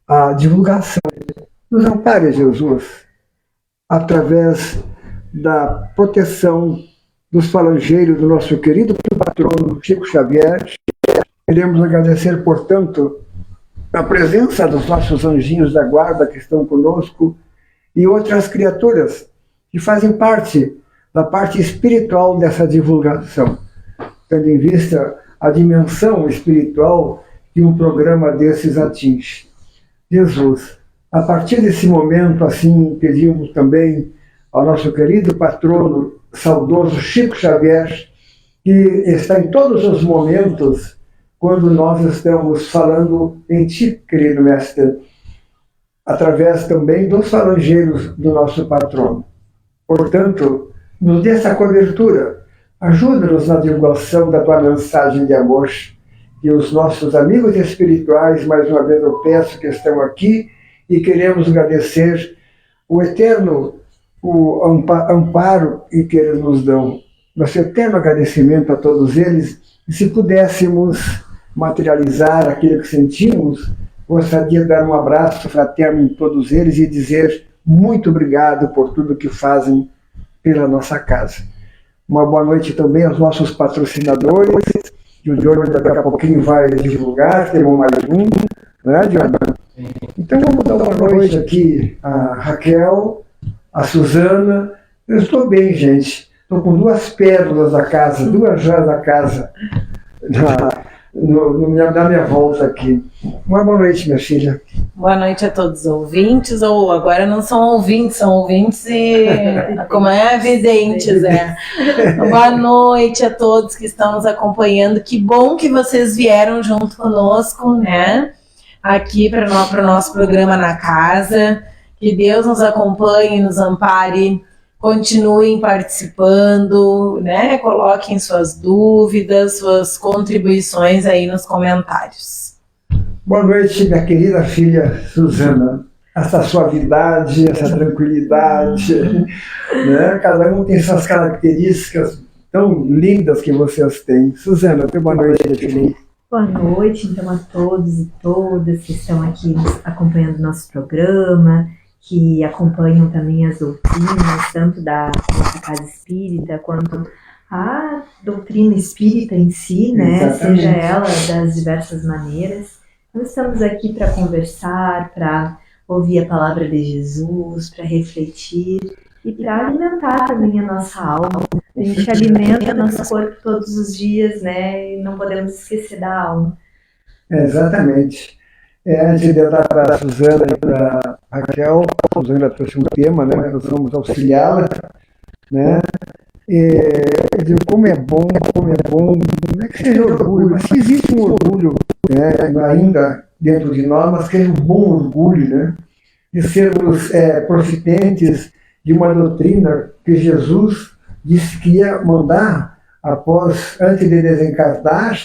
a divulgação. Nos ampare, Jesus, através da proteção dos falangeiros do nosso querido patrono Chico Xavier. Queremos agradecer, portanto, a presença dos nossos anjinhos da guarda que estão conosco e outras criaturas que fazem parte da parte espiritual dessa divulgação, tendo em vista a dimensão espiritual que um programa desses atinge. Jesus, a partir desse momento, assim, pedimos também ao nosso querido patrono, saudoso Chico Xavier, que está em todos os momentos quando nós estamos falando em Ti, querido mestre, através também dos falangeiros do nosso patrono. Portanto, nos dê essa cobertura, ajuda-nos na divulgação da Tua mensagem de amor, e os nossos amigos espirituais, mais uma vez eu peço que estão aqui, e queremos agradecer o eterno amparo que eles nos dão. Nosso eterno agradecimento a todos eles, e se pudéssemos materializar aquilo que sentimos, gostaria de dar um abraço fraterno em todos eles e dizer muito obrigado por tudo que fazem pela nossa casa. Uma boa noite também aos nossos patrocinadores, que o Diogo daqui a pouquinho vai divulgar, temos mais um, né, Diogo? Então vamos dar uma noite aqui a Raquel, a Suzana. Eu estou bem, gente. Estou com duas pérolas da casa, duas joias da casa, na minha volta aqui. Uma boa noite, minha filha. Boa noite a todos os ouvintes, ou agora não são ouvintes e como é, videntes, né? Boa noite a todos que estão nos acompanhando. Que bom que vocês vieram junto conosco, né? Aqui para o nosso programa na casa. Que Deus nos acompanhe, nos ampare, continuem participando, né? Coloquem suas dúvidas, suas contribuições aí nos comentários. Boa noite, minha querida filha Suzana. Essa suavidade, essa tranquilidade, né? Cada um tem suas características tão lindas que vocês têm. Suzana, boa noite, minha filha. Boa noite, então, a todos e todas que estão aqui acompanhando nosso programa, que acompanham também as doutrinas, tanto da nossa casa espírita, quanto a doutrina espírita em si, né? Exatamente. Seja ela das diversas maneiras. Nós estamos aqui para conversar, para ouvir a palavra de Jesus, para refletir e para alimentar também a nossa alma. A gente alimenta o nosso corpo todos os dias, né? E não podemos esquecer da alma. Exatamente. Antes de eu dar para a Suzana e para a Raquel, a Suzana trouxe um tema, né? Nós vamos auxiliá-la, né? Eu digo, como é bom, não é que seja orgulho, mas se existe um orgulho, né, ainda dentro de nós, mas que é um bom orgulho, né? De sermos profitentes de uma doutrina que Jesus disse que ia mandar antes de desencarnar.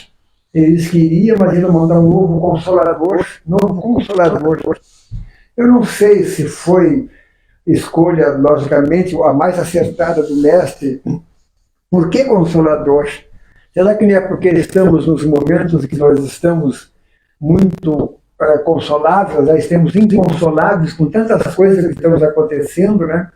Ele disse que iria, mas ele mandar um novo consolador. Eu não sei se foi escolha, logicamente, a mais acertada do mestre. Por que consolador? Será que não é porque estamos nos momentos que nós estamos muito consolados, nós estamos inconsoláveis com tantas coisas que estão acontecendo, né?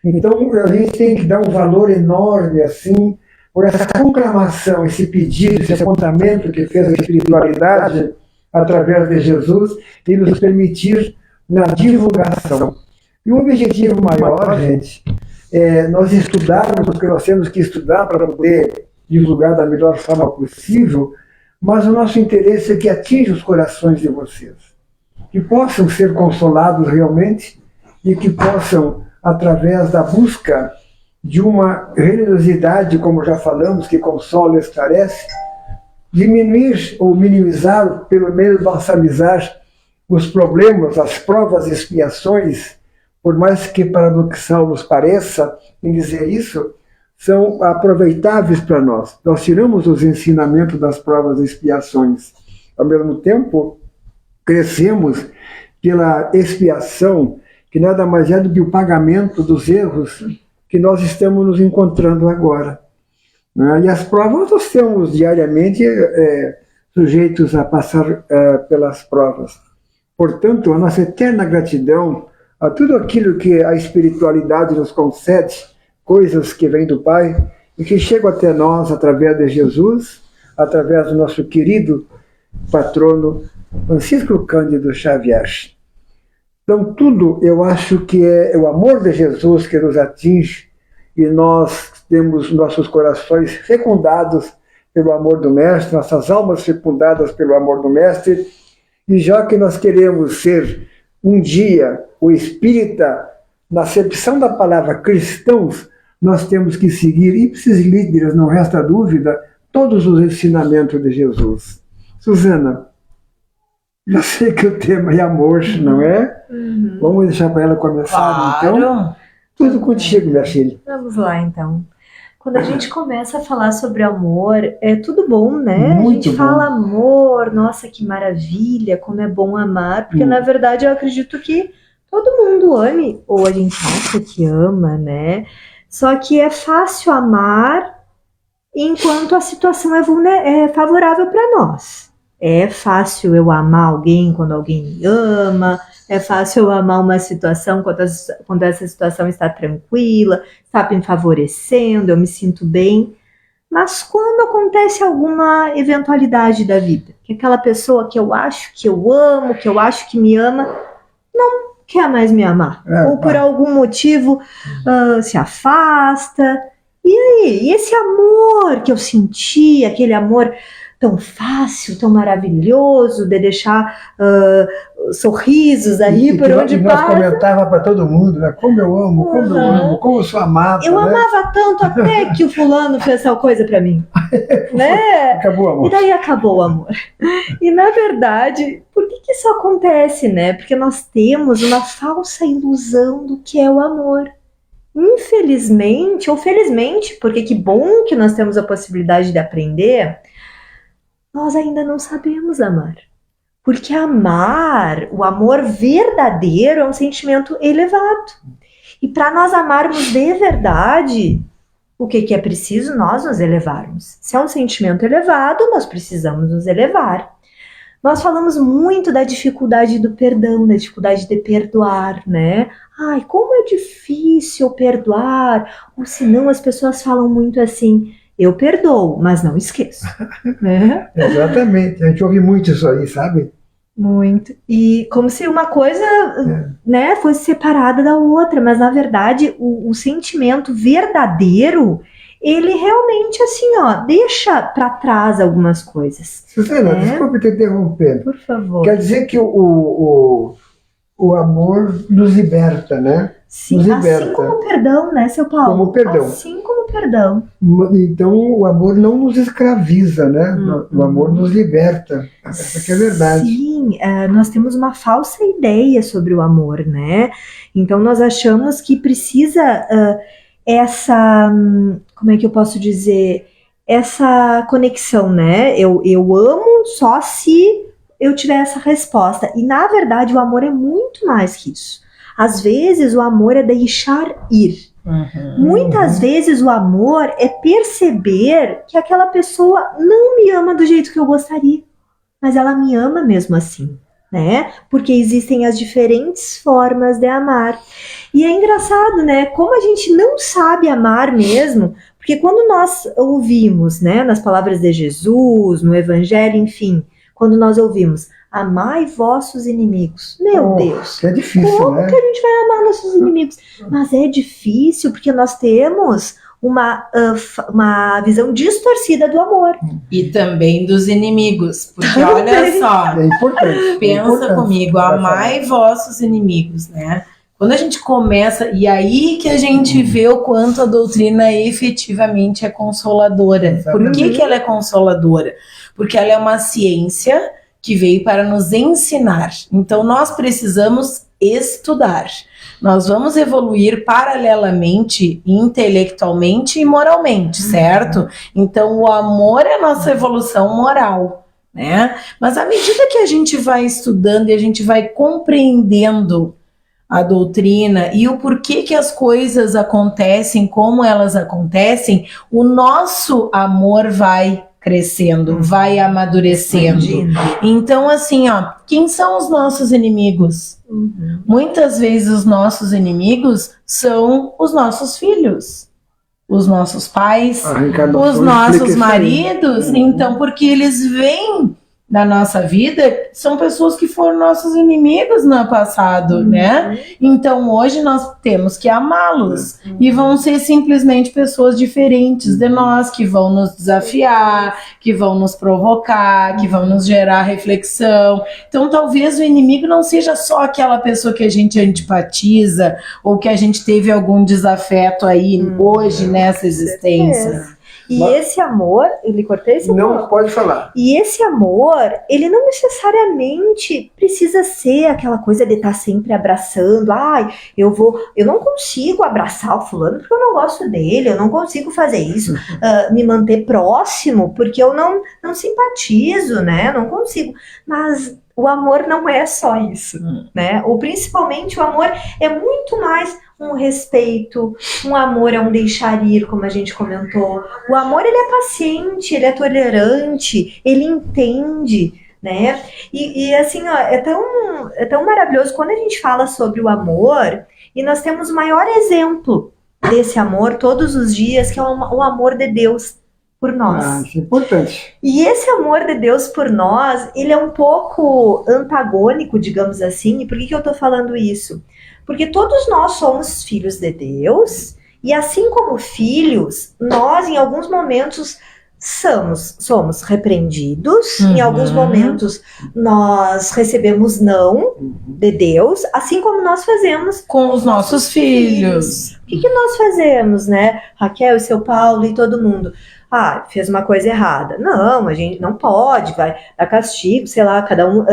Então, a gente tem que dar um valor enorme, assim, por essa conclamação, esse pedido, esse apontamento que fez a espiritualidade através de Jesus e nos permitir na divulgação. E o objetivo maior, gente, é nós estudarmos o que nós temos que estudar para poder divulgar da melhor forma possível, mas o nosso interesse é que atinja os corações de vocês, que possam ser consolados realmente e que possam, através da busca de uma religiosidade, como já falamos, que consola e esclarece, diminuir ou minimizar, pelo menos balsamizar os problemas, as provas e expiações, por mais que paradoxal nos pareça em dizer isso, são aproveitáveis para nós. Nós tiramos os ensinamentos das provas e expiações. Ao mesmo tempo, crescemos pela expiação, que nada mais é do que o pagamento dos erros que nós estamos nos encontrando agora. E as provas nós estamos diariamente sujeitos a passar pelas provas. portanto, a nossa eterna gratidão a tudo aquilo que a espiritualidade nos concede, coisas que vêm do Pai e que chegam até nós através de Jesus, através do nosso querido patrono Francisco Cândido Xavier. Então, tudo eu acho que é o amor de Jesus que nos atinge e nós temos nossos corações fecundados pelo amor do Mestre, nossas almas fecundadas pelo amor do Mestre, e já que nós queremos ser um dia o espírita, na acepção da palavra cristãos, nós temos que seguir, ipsis literis, não resta dúvida, todos os ensinamentos de Jesus. Suzana, já sei que o tema é amor, não é? Uhum. Vamos deixar para ela começar, Claro. então? Tudo contigo, minha filha. Vamos lá, então. Quando a gente começa a falar sobre amor, é tudo bom, né? Muito a gente bom. fala amor, nossa, que maravilha, como é bom amar, porque na verdade eu acredito que todo mundo ame, ou a gente acha que ama, né? Só que é fácil amar enquanto a situação é favorável para nós. É fácil eu amar alguém quando alguém me ama, é fácil eu amar uma situação quando essa situação está tranquila, está me favorecendo, eu me sinto bem. Mas quando acontece alguma eventualidade da vida, que aquela pessoa que eu acho que eu amo, que eu acho que me ama, não quer mais me amar, ou por algum motivo se afasta. E aí, e esse amor que eu senti, aquele amor tão fácil, tão maravilhoso, de deixar sorrisos aí por onde nós passa. comentava para todo mundo, né? Como eu amo, como eu sou amada. Eu né? amava tanto até que o fulano fez tal coisa pra mim. Né? Acabou o amor. E daí acabou o amor. E na verdade, por que isso acontece, né? Porque nós temos uma falsa ilusão do que é o amor. Infelizmente, ou felizmente, porque que bom que nós temos a possibilidade de aprender, nós ainda não sabemos amar. Porque amar, o amor verdadeiro é um sentimento elevado. E para nós amarmos de verdade, o que é preciso? Nós nos elevarmos. Se é um sentimento elevado, nós precisamos nos elevar. Nós falamos muito da dificuldade do perdão, da dificuldade de perdoar, né? Ai, como é difícil perdoar. Ou senão as pessoas falam muito assim, eu perdoo, mas não esqueço. Né? Exatamente, a gente ouve muito isso aí, sabe? Muito. E como se uma coisa né, fosse separada da outra, mas na verdade o sentimento verdadeiro, ele realmente assim, ó, deixa para trás algumas coisas. Suzana, desculpe te interromper. Por favor. Quer dizer que o amor nos liberta, né? Sim, nos assim liberta. como o perdão, né, seu Paulo? Como o perdão. Assim como o perdão. Então o amor não nos escraviza, né? O amor nos liberta. Essa que é a verdade. Sim, nós temos uma falsa ideia sobre o amor, né? Então nós achamos que precisa essa, como é que eu posso dizer, essa conexão, né? Eu amo só se eu tiver essa resposta. E na verdade o amor é muito mais que isso. Às vezes o amor é deixar ir. Muitas vezes o amor é perceber que aquela pessoa não me ama do jeito que eu gostaria, mas ela me ama mesmo assim, né? Porque existem as diferentes formas de amar. E é engraçado, né? Como a gente não sabe amar mesmo, porque quando nós ouvimos, né, nas palavras de Jesus, no Evangelho, enfim, quando nós ouvimos amai vossos inimigos. Meu Deus, é difícil, como né? que a gente vai amar nossos inimigos? Mas é difícil porque nós temos uma visão distorcida do amor. E também dos inimigos. Porque olha só, É importante. pensa comigo, amai vossos inimigos, né? Quando a gente começa, e aí que a gente vê o quanto a doutrina efetivamente é consoladora. Por que ela é consoladora? Porque ela é uma ciência que veio para nos ensinar. Então nós precisamos estudar. Nós vamos evoluir paralelamente, intelectualmente e moralmente, certo? Então o amor é a nossa evolução moral, né? Mas à medida que a gente vai estudando e a gente vai compreendendo a doutrina e o porquê que as coisas acontecem, como elas acontecem, o nosso amor vai crescendo, vai amadurecendo. Então, assim, ó, quem são os nossos inimigos? Muitas vezes os nossos inimigos são os nossos filhos, os nossos pais, os nossos maridos. Então, porque eles vêm da nossa vida, são pessoas que foram nossos inimigos no passado, né? Então, hoje nós temos que amá-los. E vão ser simplesmente pessoas diferentes de nós, que vão nos desafiar, que vão nos provocar, que vão nos gerar reflexão. Então, talvez o inimigo não seja só aquela pessoa que a gente antipatiza ou que a gente teve algum desafeto aí hoje nessa existência. E esse amor, eu lhe cortei esse amor? Não, pode falar. E esse amor, ele não necessariamente precisa ser aquela coisa de estar sempre abraçando. Eu não consigo abraçar o fulano porque eu não gosto dele, eu não consigo fazer isso, me manter próximo porque eu não simpatizo, né? Não consigo. Mas o amor não é só isso, né? Ou principalmente o amor é muito mais um respeito, um amor é um deixar ir, como a gente comentou. O amor, ele é paciente, ele é tolerante, ele entende, né? E assim, ó, é tão maravilhoso quando a gente fala sobre o amor, e nós temos o maior exemplo desse amor todos os dias, que é o amor de Deus por nós. Isso é importante. E esse amor de Deus por nós, ele é um pouco antagônico, digamos assim. E por que eu estou falando isso? Porque todos nós somos filhos de Deus, e assim como filhos, nós em alguns momentos somos repreendidos, em alguns momentos nós recebemos não de Deus, assim como nós fazemos com os nossos filhos. O que nós fazemos, né? Raquel e seu Paulo e todo mundo. Fez uma coisa errada. Não, a gente não pode, vai dar castigo, sei lá, cada um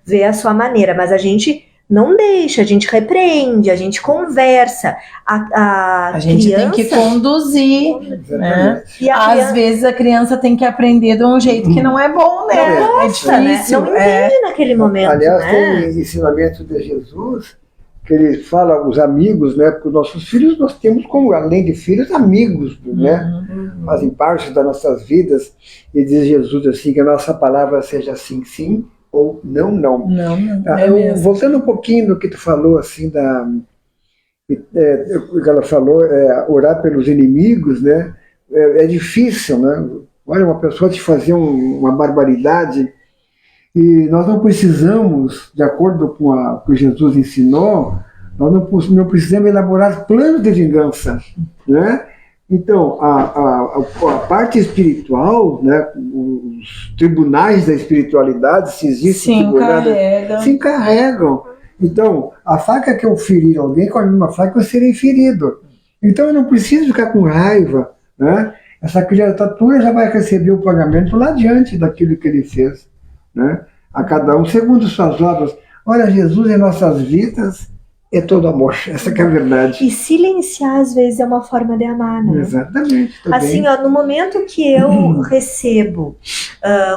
vê a sua maneira, mas a gente não deixa, a gente repreende, a gente conversa. A gente criança tem que conduzir, né? E às vezes a criança tem que aprender de um jeito que não é bom, né? Nossa, é difícil. Não entende naquele momento, aliás, né? tem ensinamento de Jesus que ele fala aos amigos, né? Porque os nossos filhos nós temos como, além de filhos, amigos, né? Fazem parte das nossas vidas. E diz Jesus assim, que a nossa palavra seja sim, sim, ou não, não. Voltando um pouquinho no que tu falou, assim, ela falou, orar pelos inimigos, né? É difícil, né? Olha, uma pessoa te fazer uma barbaridade, e nós não precisamos, de acordo com o que Jesus ensinou, nós não precisamos elaborar planos de vingança, né? Então, a parte espiritual, né, os tribunais da espiritualidade, se existem se encarregam. Então, a faca que eu ferir alguém, com a mesma faca eu serei ferido. Então, eu não preciso ficar com raiva, né? Essa criatura já vai receber o pagamento lá adiante daquilo que ele fez, né? A cada um, segundo suas obras. Olha, Jesus em nossas vidas é todo amor, essa que é a verdade. E silenciar, às vezes, é uma forma de amar, né? Exatamente. Assim, ó, no momento que eu recebo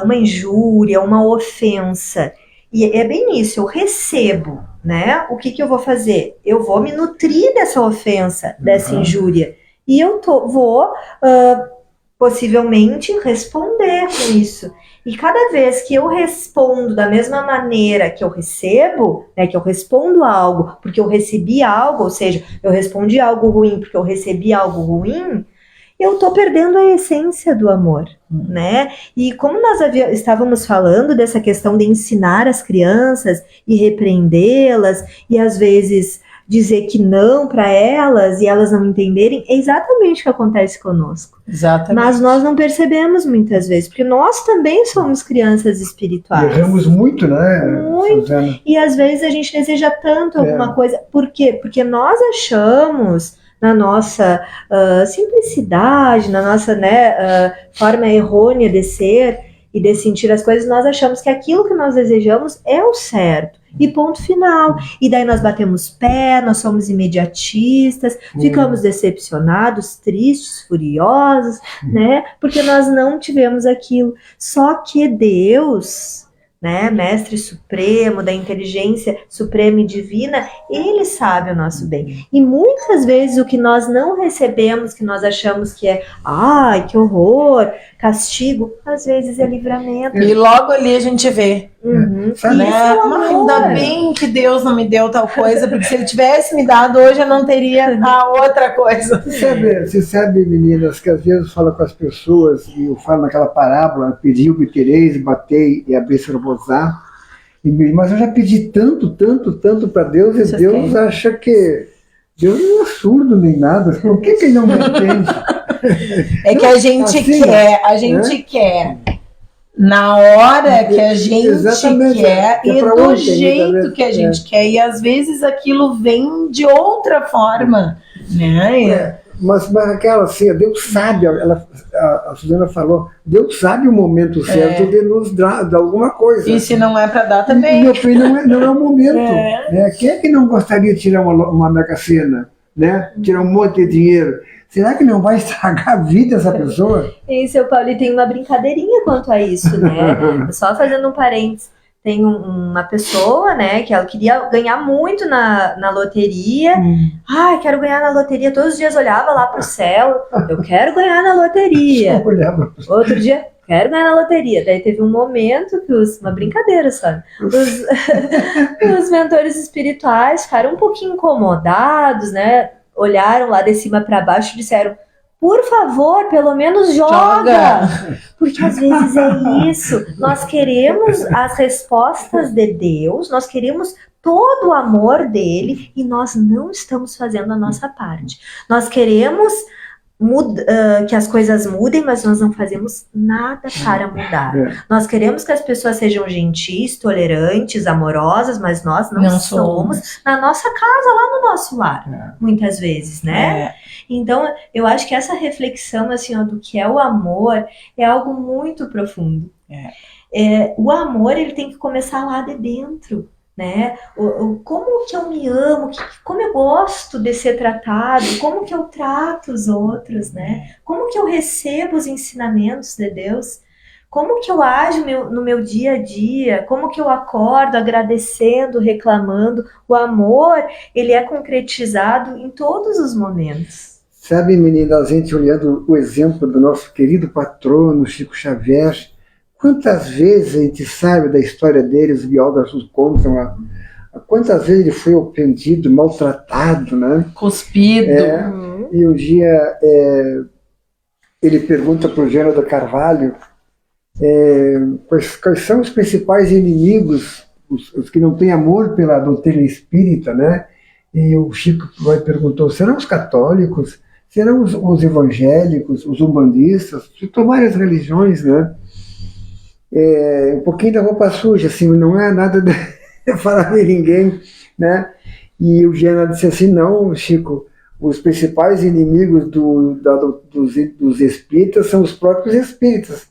uma injúria, uma ofensa, e é bem isso, eu recebo, né? O que eu vou fazer? Eu vou me nutrir dessa ofensa, dessa injúria, e eu vou possivelmente responder com isso. E cada vez que eu respondo da mesma maneira que eu recebo, né, que eu respondo algo porque eu recebi algo, ou seja, eu respondi algo ruim porque eu recebi algo ruim, eu estou perdendo a essência do amor, né? E como nós estávamos falando dessa questão de ensinar as crianças e repreendê-las, e às vezes dizer que não para elas e elas não entenderem, é exatamente o que acontece conosco. Exatamente. Mas nós não percebemos muitas vezes, porque nós também somos crianças espirituais. Erramos muito, né? Muito. Suzana? E às vezes a gente deseja tanto alguma coisa. Por quê? Porque nós achamos, na nossa simplicidade, na nossa forma errônea de ser e de sentir as coisas, nós achamos que aquilo que nós desejamos é o certo. E ponto final. E daí nós batemos pé, nós somos imediatistas, ficamos decepcionados, tristes, furiosos, né? Porque nós não tivemos aquilo. Só que Deus, né, Mestre Supremo, da inteligência suprema e divina, ele sabe o nosso bem. E muitas vezes o que nós não recebemos, que nós achamos que é, ai, que horror, castigo, às vezes é livramento. E logo ali a gente vê. Uhum. Né? Mas ainda bem que Deus não me deu tal coisa, porque se ele tivesse me dado hoje, eu não teria a outra coisa. Você sabe, meninas, que às vezes fala com as pessoas, e eu falo naquela parábola, pedi, obtereis, batei e abri-se-vos-á. Mas eu já pedi tanto para Deus, e Deus acha que Deus não é surdo nem nada. Por que ele não me entende? É que a gente assim, quer, a gente quer. Na hora que a gente exatamente, quer e do ontem, jeito que a gente quer. E às vezes aquilo vem de outra forma, né? Mas aquela assim, Deus sabe, a Suzana falou, Deus sabe o momento certo de nos dar alguma coisa. E se não é para dar também. E meu filho não é o momento. Né? Quem é que não gostaria de tirar uma Mega-Sena? Né? Tirar um monte de dinheiro? Será que não vai estragar a vida dessa pessoa? E seu Paulo tem uma brincadeirinha quanto a isso, né? Só fazendo um parênteses. Tem uma pessoa, né, que ela queria ganhar muito na loteria. Ai, quero ganhar na loteria. Todos os dias olhava lá pro céu. Eu quero ganhar na loteria. Outro dia, quero ganhar na loteria. Daí teve um momento que uma brincadeira, sabe? Os mentores espirituais ficaram um pouquinho incomodados, né? Olharam lá de cima para baixo e disseram: por favor, pelo menos joga. Porque às vezes é isso. Nós queremos as respostas de Deus, nós queremos todo o amor dele e nós não estamos fazendo a nossa parte. Nós queremos que as coisas mudem, mas nós não fazemos nada para mudar. Nós queremos que as pessoas sejam gentis, tolerantes, amorosas, mas nós não somos na nossa casa, lá no nosso lar, muitas vezes, né? Então, eu acho que essa reflexão, assim, ó, do que é o amor é algo muito profundo. O amor, ele tem que começar lá de dentro. Né? Como que eu me amo, como eu gosto de ser tratado, como que eu trato os outros, né? Como que eu recebo os ensinamentos de Deus, como que eu ajo no meu dia a dia, como que eu acordo agradecendo, reclamando. O amor, ele é concretizado em todos os momentos. Sabe, menina, a gente olhando o exemplo do nosso querido patrono Chico Xavier, quantas vezes a gente sabe da história dele, os biógrafos contam quantas vezes ele foi ofendido, maltratado, né? Cuspido. E um dia ele pergunta para o Gênero Carvalho quais são os principais inimigos, os que não têm amor pela doutrina espírita, né? E o Chico perguntou: serão os católicos? Serão os evangélicos, os umbandistas? Citou várias religiões, né? Um pouquinho da roupa suja, assim, não é nada de falar de ninguém, né? E o Gênero disse assim: não, Chico, os principais inimigos dos espíritas são os próprios espíritas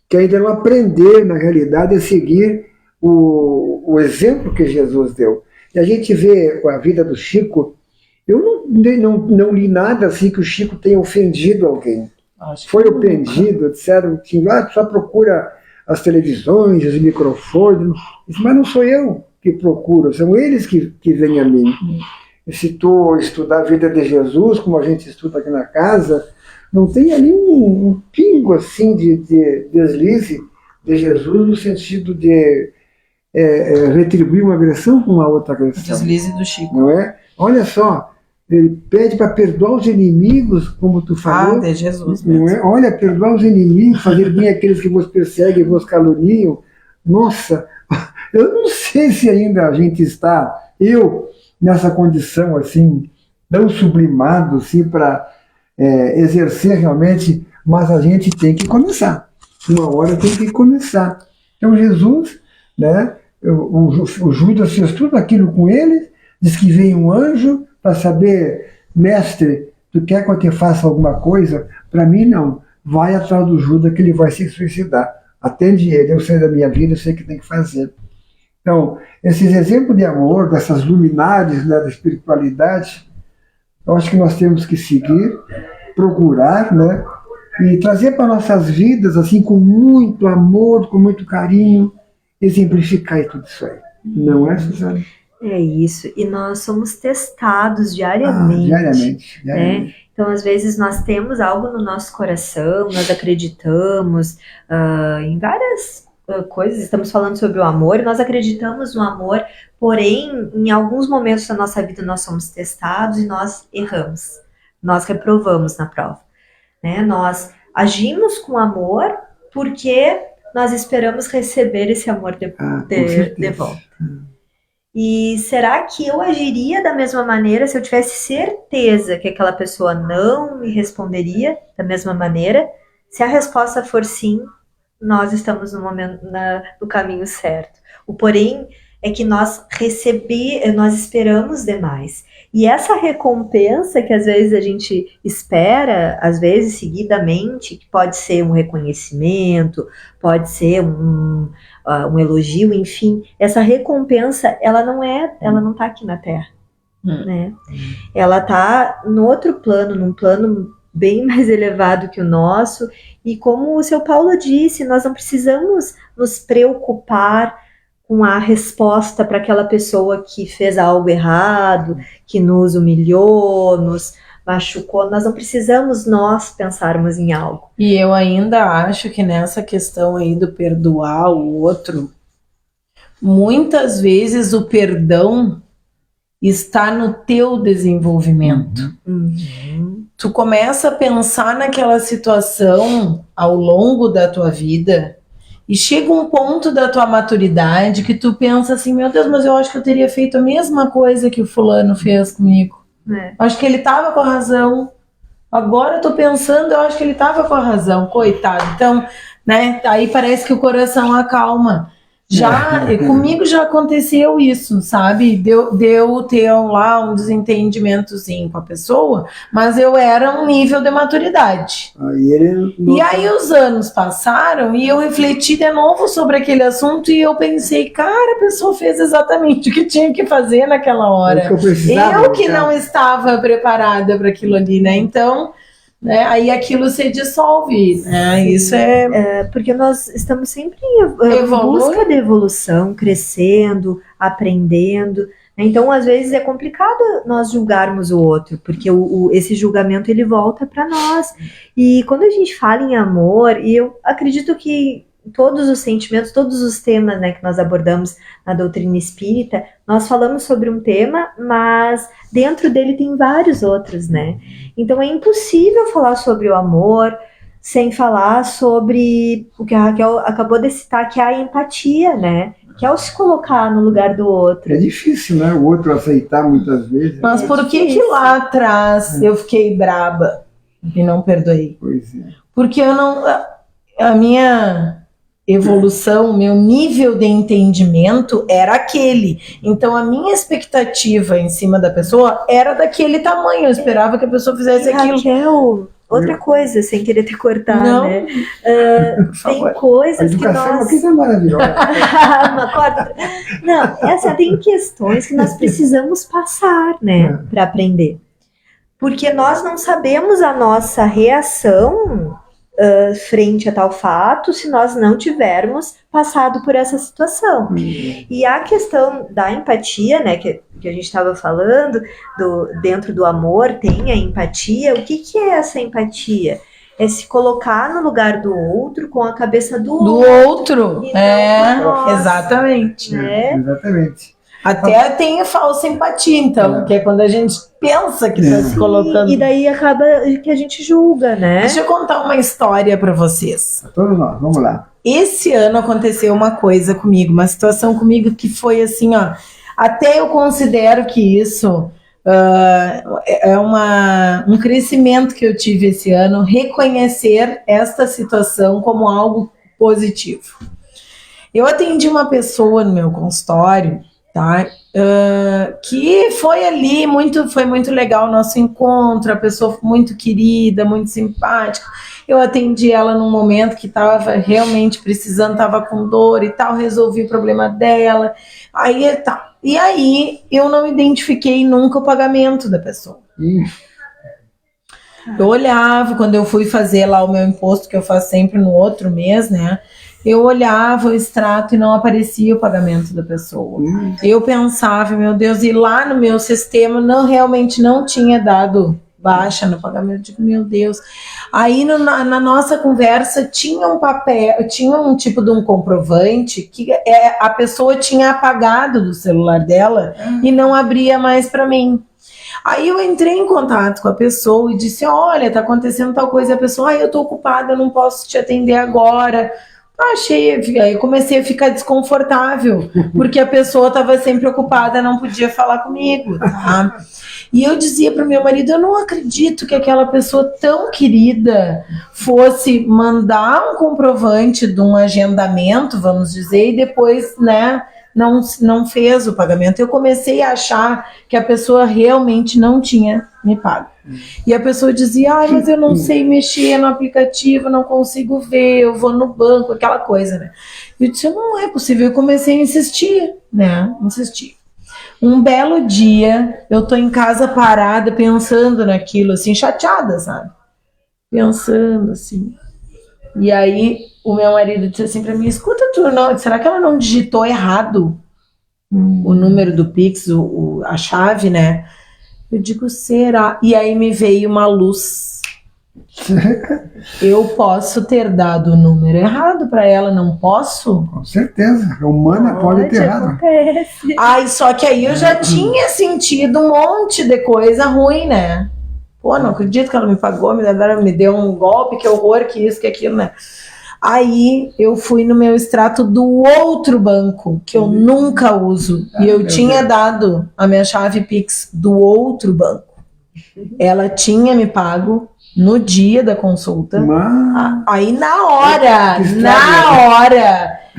que ainda não aprenderam, na realidade, a seguir o exemplo que Jesus deu. E a gente vê a vida do Chico, eu não li nada assim que o Chico tenha ofendido alguém. Foi ofendido, disseram que só procura as televisões, os microfones, mas não sou eu que procuro, são eles que vêm a mim. Se tu estudar a vida de Jesus, como a gente estuda aqui na casa, não tem ali um pingo assim de deslize de Jesus no sentido de retribuir uma agressão com uma outra agressão. Deslize do Chico. Não é? Olha só, ele pede para perdoar os inimigos, como tu falou. De Jesus mesmo. Não é? Olha, perdoar os inimigos, fazer bem aqueles que vos perseguem e vos caluniam. Nossa, eu não sei se ainda a gente está, nessa condição assim, tão sublimado assim, para exercer realmente, mas a gente tem que começar. Uma hora tem que começar. Então Jesus, né, o Judas fez tudo aquilo com ele, diz que veio um anjo para saber: mestre, tu quer que eu te faça alguma coisa? Para mim não, vai atrás do Judas que ele vai se suicidar. Atende ele, eu sei da minha vida, eu sei o que tem que fazer. Então, esses exemplos de amor, dessas luminares, né, da espiritualidade, eu acho que nós temos que seguir, procurar, né, e trazer para nossas vidas, assim, com muito amor, com muito carinho, exemplificar tudo isso aí. Não é, Suzana? É isso. E nós somos testados diariamente. Diariamente. Né? Então, às vezes, nós temos algo no nosso coração, nós acreditamos em várias coisas, estamos falando sobre o amor, e nós acreditamos no amor, porém, em alguns momentos da nossa vida nós somos testados e nós erramos, nós reprovamos na prova. Né? Nós agimos com amor porque nós esperamos receber esse amor de volta. E será que eu agiria da mesma maneira se eu tivesse certeza que aquela pessoa não me responderia da mesma maneira? Se a resposta for sim, nós estamos no caminho certo. O porém é que nós esperamos demais. E essa recompensa que às vezes a gente espera, às vezes seguidamente, que pode ser um reconhecimento, pode ser um elogio, enfim, essa recompensa, ela não tá aqui na Terra, né? Ela tá no outro plano, num plano bem mais elevado que o nosso, e como o seu Paulo disse, nós não precisamos nos preocupar com a resposta para aquela pessoa que fez algo errado, que nos humilhou, nos machucou. Nós não precisamos nós pensarmos em algo. E eu ainda acho que nessa questão aí do perdoar o outro, muitas vezes o perdão está no teu desenvolvimento. Tu começa a pensar naquela situação ao longo da tua vida e chega um ponto da tua maturidade que tu pensa assim, meu Deus, mas eu acho que eu teria feito a mesma coisa que o fulano fez comigo. Acho que ele tava com a razão. Agora eu tô pensando, eu acho que ele tava com a razão, coitado. Então, né, aí parece que o coração acalma. Comigo já aconteceu isso, sabe? Deu ter lá um desentendimentozinho com a pessoa, mas eu era um nível de maturidade. E aí os anos passaram e eu refleti de novo sobre aquele assunto e eu pensei, cara, a pessoa fez exatamente o que tinha que fazer naquela hora. Eu que não estava preparada para aquilo ali, né? Então, né, aí aquilo se dissolve, né? Isso porque nós estamos sempre em busca de evolução, crescendo, aprendendo. Então, às vezes é complicado nós julgarmos o outro, porque esse julgamento ele volta para nós. E quando a gente fala em amor, e eu acredito que todos os sentimentos, todos os temas, né, que nós abordamos na doutrina espírita, nós falamos sobre um tema, mas dentro dele tem vários outros, né? Então é impossível falar sobre o amor sem falar sobre o que a Raquel acabou de citar, que é a empatia, né? Que é o se colocar no lugar do outro. É difícil, né? O outro aceitar muitas vezes. Mas por que lá atrás eu fiquei braba e não perdoei? Pois é. Porque a minha evolução, o meu nível de entendimento era aquele. Então a minha expectativa em cima da pessoa era daquele tamanho. Eu esperava que a pessoa fizesse aquilo. Raquel, outra coisa, sem querer te cortar, não, né? Tem coisas que nós... aqui tá maravilhosa. Não, tem questões que nós precisamos passar, né? Para aprender. Porque nós não sabemos a nossa reação frente a tal fato se nós não tivermos passado por essa situação. E a questão da empatia, né, que a gente estava falando, dentro do amor tem a empatia. O que é essa empatia? É se colocar no lugar do outro com a cabeça do outro. Exatamente. Né? Exatamente. Até tem a falsa empatia, então, que é quando a gente pensa que está se colocando. E daí acaba que a gente julga, né? Deixa eu contar uma história para vocês. Todos nós, vamos lá. Esse ano aconteceu uma coisa comigo, uma situação comigo que foi assim, ó. Até eu considero que isso é um crescimento que eu tive esse ano, reconhecer esta situação como algo positivo. Eu atendi uma pessoa no meu consultório, tá? Que foi ali, foi muito legal o nosso encontro, a pessoa muito querida, muito simpática. Eu atendi ela num momento que estava realmente precisando, estava com dor e tal, resolvi o problema dela. Aí tá. E aí eu não identifiquei nunca o pagamento da pessoa. Eu olhava, quando eu fui fazer lá o meu imposto, que eu faço sempre no outro mês, né? Eu olhava o extrato e não aparecia o pagamento da pessoa. Eu pensava, meu Deus, e lá no meu sistema realmente não tinha dado baixa no pagamento. Eu digo, meu Deus. Aí na nossa conversa tinha um papel, tinha um tipo de um comprovante que a pessoa tinha apagado do celular dela e não abria mais para mim. Aí eu entrei em contato com a pessoa e disse, olha, tá acontecendo tal coisa. E a pessoa, eu tô ocupada, eu não posso te atender agora. Aí eu comecei a ficar desconfortável, porque a pessoa estava sempre ocupada, não podia falar comigo, tá? E eu dizia para o meu marido, eu não acredito que aquela pessoa tão querida fosse mandar um comprovante de um agendamento, vamos dizer, e depois, né, não fez o pagamento. Eu comecei a achar que a pessoa realmente não tinha me pago. E a pessoa dizia, mas eu não sei mexer no aplicativo, não consigo ver, eu vou no banco, aquela coisa, né? Eu disse, não é possível. Eu comecei a insistir, né? Um belo dia, eu tô em casa parada, pensando naquilo, assim, chateada, sabe? Pensando, assim. E aí, o meu marido disse assim pra mim, escuta será que ela não digitou errado o número do Pix, a chave, né? Eu digo, será? E aí me veio uma luz. Eu posso ter dado o número errado para ela, não posso? Com certeza, a humana pode ter errado. Só que aí eu já tinha sentido um monte de coisa ruim, né? Pô, não acredito que ela me pagou, me deu um golpe, que horror, que isso, que aquilo, né? Aí eu fui no meu extrato do outro banco, que eu nunca uso. E eu tinha dado a minha chave Pix do outro banco. Ela tinha me pago no dia da consulta. Aí na hora,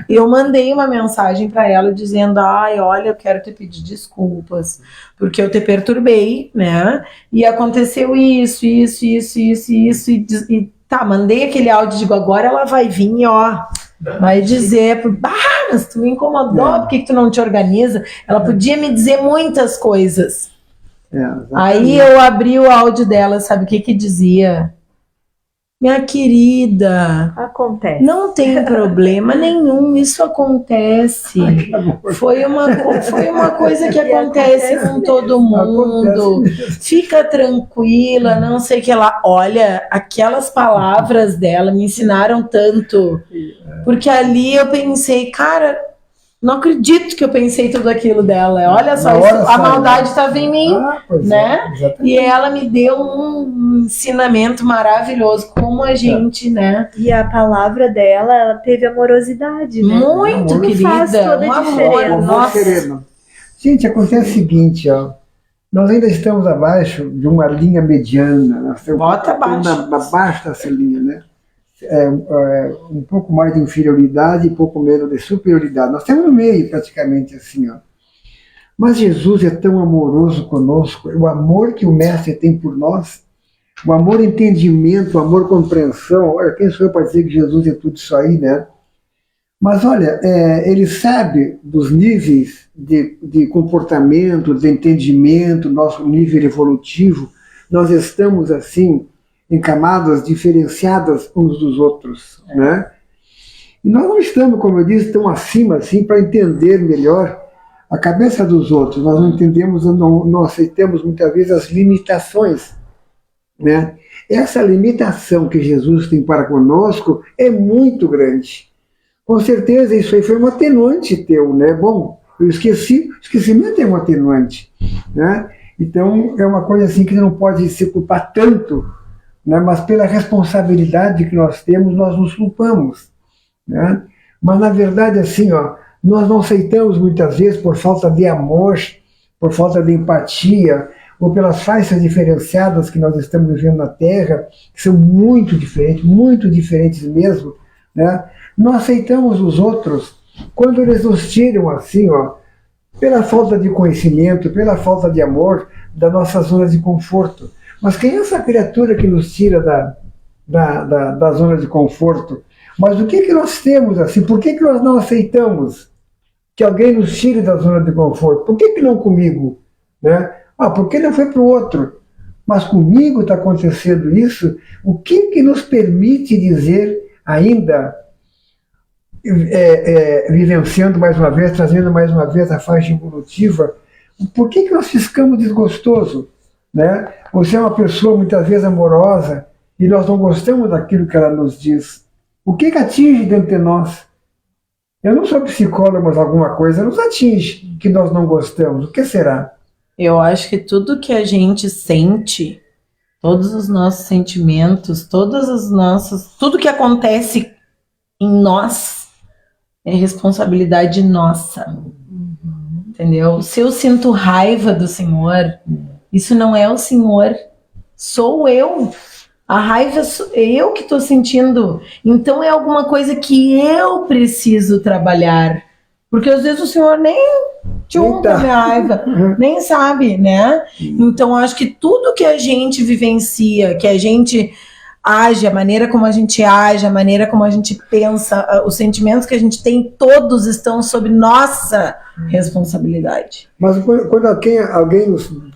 eu mandei uma mensagem para ela dizendo, olha, eu quero te pedir desculpas, porque eu te perturbei, né? E aconteceu isso, e tá, mandei aquele áudio, digo, agora ela vai vir e vai dizer, mas tu me incomodou, por que tu não te organiza? Ela podia me dizer muitas coisas. Aí eu abri o áudio dela, sabe o que dizia? Minha querida, acontece. Não tem problema nenhum, isso acontece. Foi uma coisa que acontece com todo mundo. Fica tranquila, não sei o que lá. Olha, aquelas palavras dela me ensinaram tanto. Porque ali eu pensei, cara, não acredito que eu pensei tudo aquilo dela. Olha só, a maldade estava em mim, né? E ela me deu um ensinamento maravilhoso, como a gente, né? E a palavra dela, ela teve amorosidade, né? Muito querida, faz toda a diferença. Nossa. Gente, acontece o seguinte, nós ainda estamos abaixo de uma linha mediana. Nós estamos abaixo dessa linha, né? Um pouco mais de inferioridade e pouco menos de superioridade. Nós estamos no meio, praticamente assim. Mas Jesus é tão amoroso conosco, o amor que o Mestre tem por nós, o amor entendimento, o amor compreensão. Olha, quem sou eu para dizer que Jesus é tudo isso aí, né? Mas olha, ele sabe dos níveis de comportamento, de entendimento, nosso nível evolutivo. Nós estamos assim, em camadas diferenciadas uns dos outros, né? E nós não estamos, como eu disse, tão acima assim para entender melhor a cabeça dos outros. Nós não entendemos, não aceitamos muitas vezes as limitações, né? Essa limitação que Jesus tem para conosco é muito grande. Com certeza isso aí foi um atenuante teu, né? Bom, eu esquecimento é um atenuante, né? Então é uma coisa assim que não pode se culpar tanto, né? Mas pela responsabilidade que nós temos, nós nos culpamos, né? Mas na verdade assim, nós não aceitamos muitas vezes por falta de amor, por falta de empatia, ou pelas faixas diferenciadas que nós estamos vivendo na Terra, que são muito diferentes mesmo, né? Nós aceitamos os outros quando eles nos tiram assim, pela falta de conhecimento, pela falta de amor, da nossa zona de conforto. Mas quem é essa criatura que nos tira da zona de conforto? Mas o que nós temos assim? Por que nós não aceitamos que alguém nos tire da zona de conforto? Por que não comigo? Né? Por que não foi para o outro? mas comigo está acontecendo isso, o que nos permite dizer ainda, vivenciando mais uma vez, trazendo mais uma vez a faixa evolutiva, por que nós ficamos desgostosos? Né? Você é uma pessoa muitas vezes amorosa e nós não gostamos daquilo que ela nos diz. O que atinge dentro de nós? Eu não sou psicólogo, mas alguma coisa nos atinge que nós não gostamos. O que será? Eu acho que tudo que a gente sente, todos os nossos sentimentos, tudo que acontece em nós é responsabilidade nossa. Entendeu? Se eu sinto raiva do Senhor, isso não é o Senhor, sou eu. A raiva sou eu que estou sentindo. Então é alguma coisa que eu preciso trabalhar. Porque às vezes o Senhor nem junta minha raiva, nem sabe, né? Então acho que tudo que a gente vivencia, que a gente age, a maneira como a gente age, a maneira como a gente pensa, os sentimentos que a gente tem, todos estão sob nossa responsabilidade. Mas quando alguém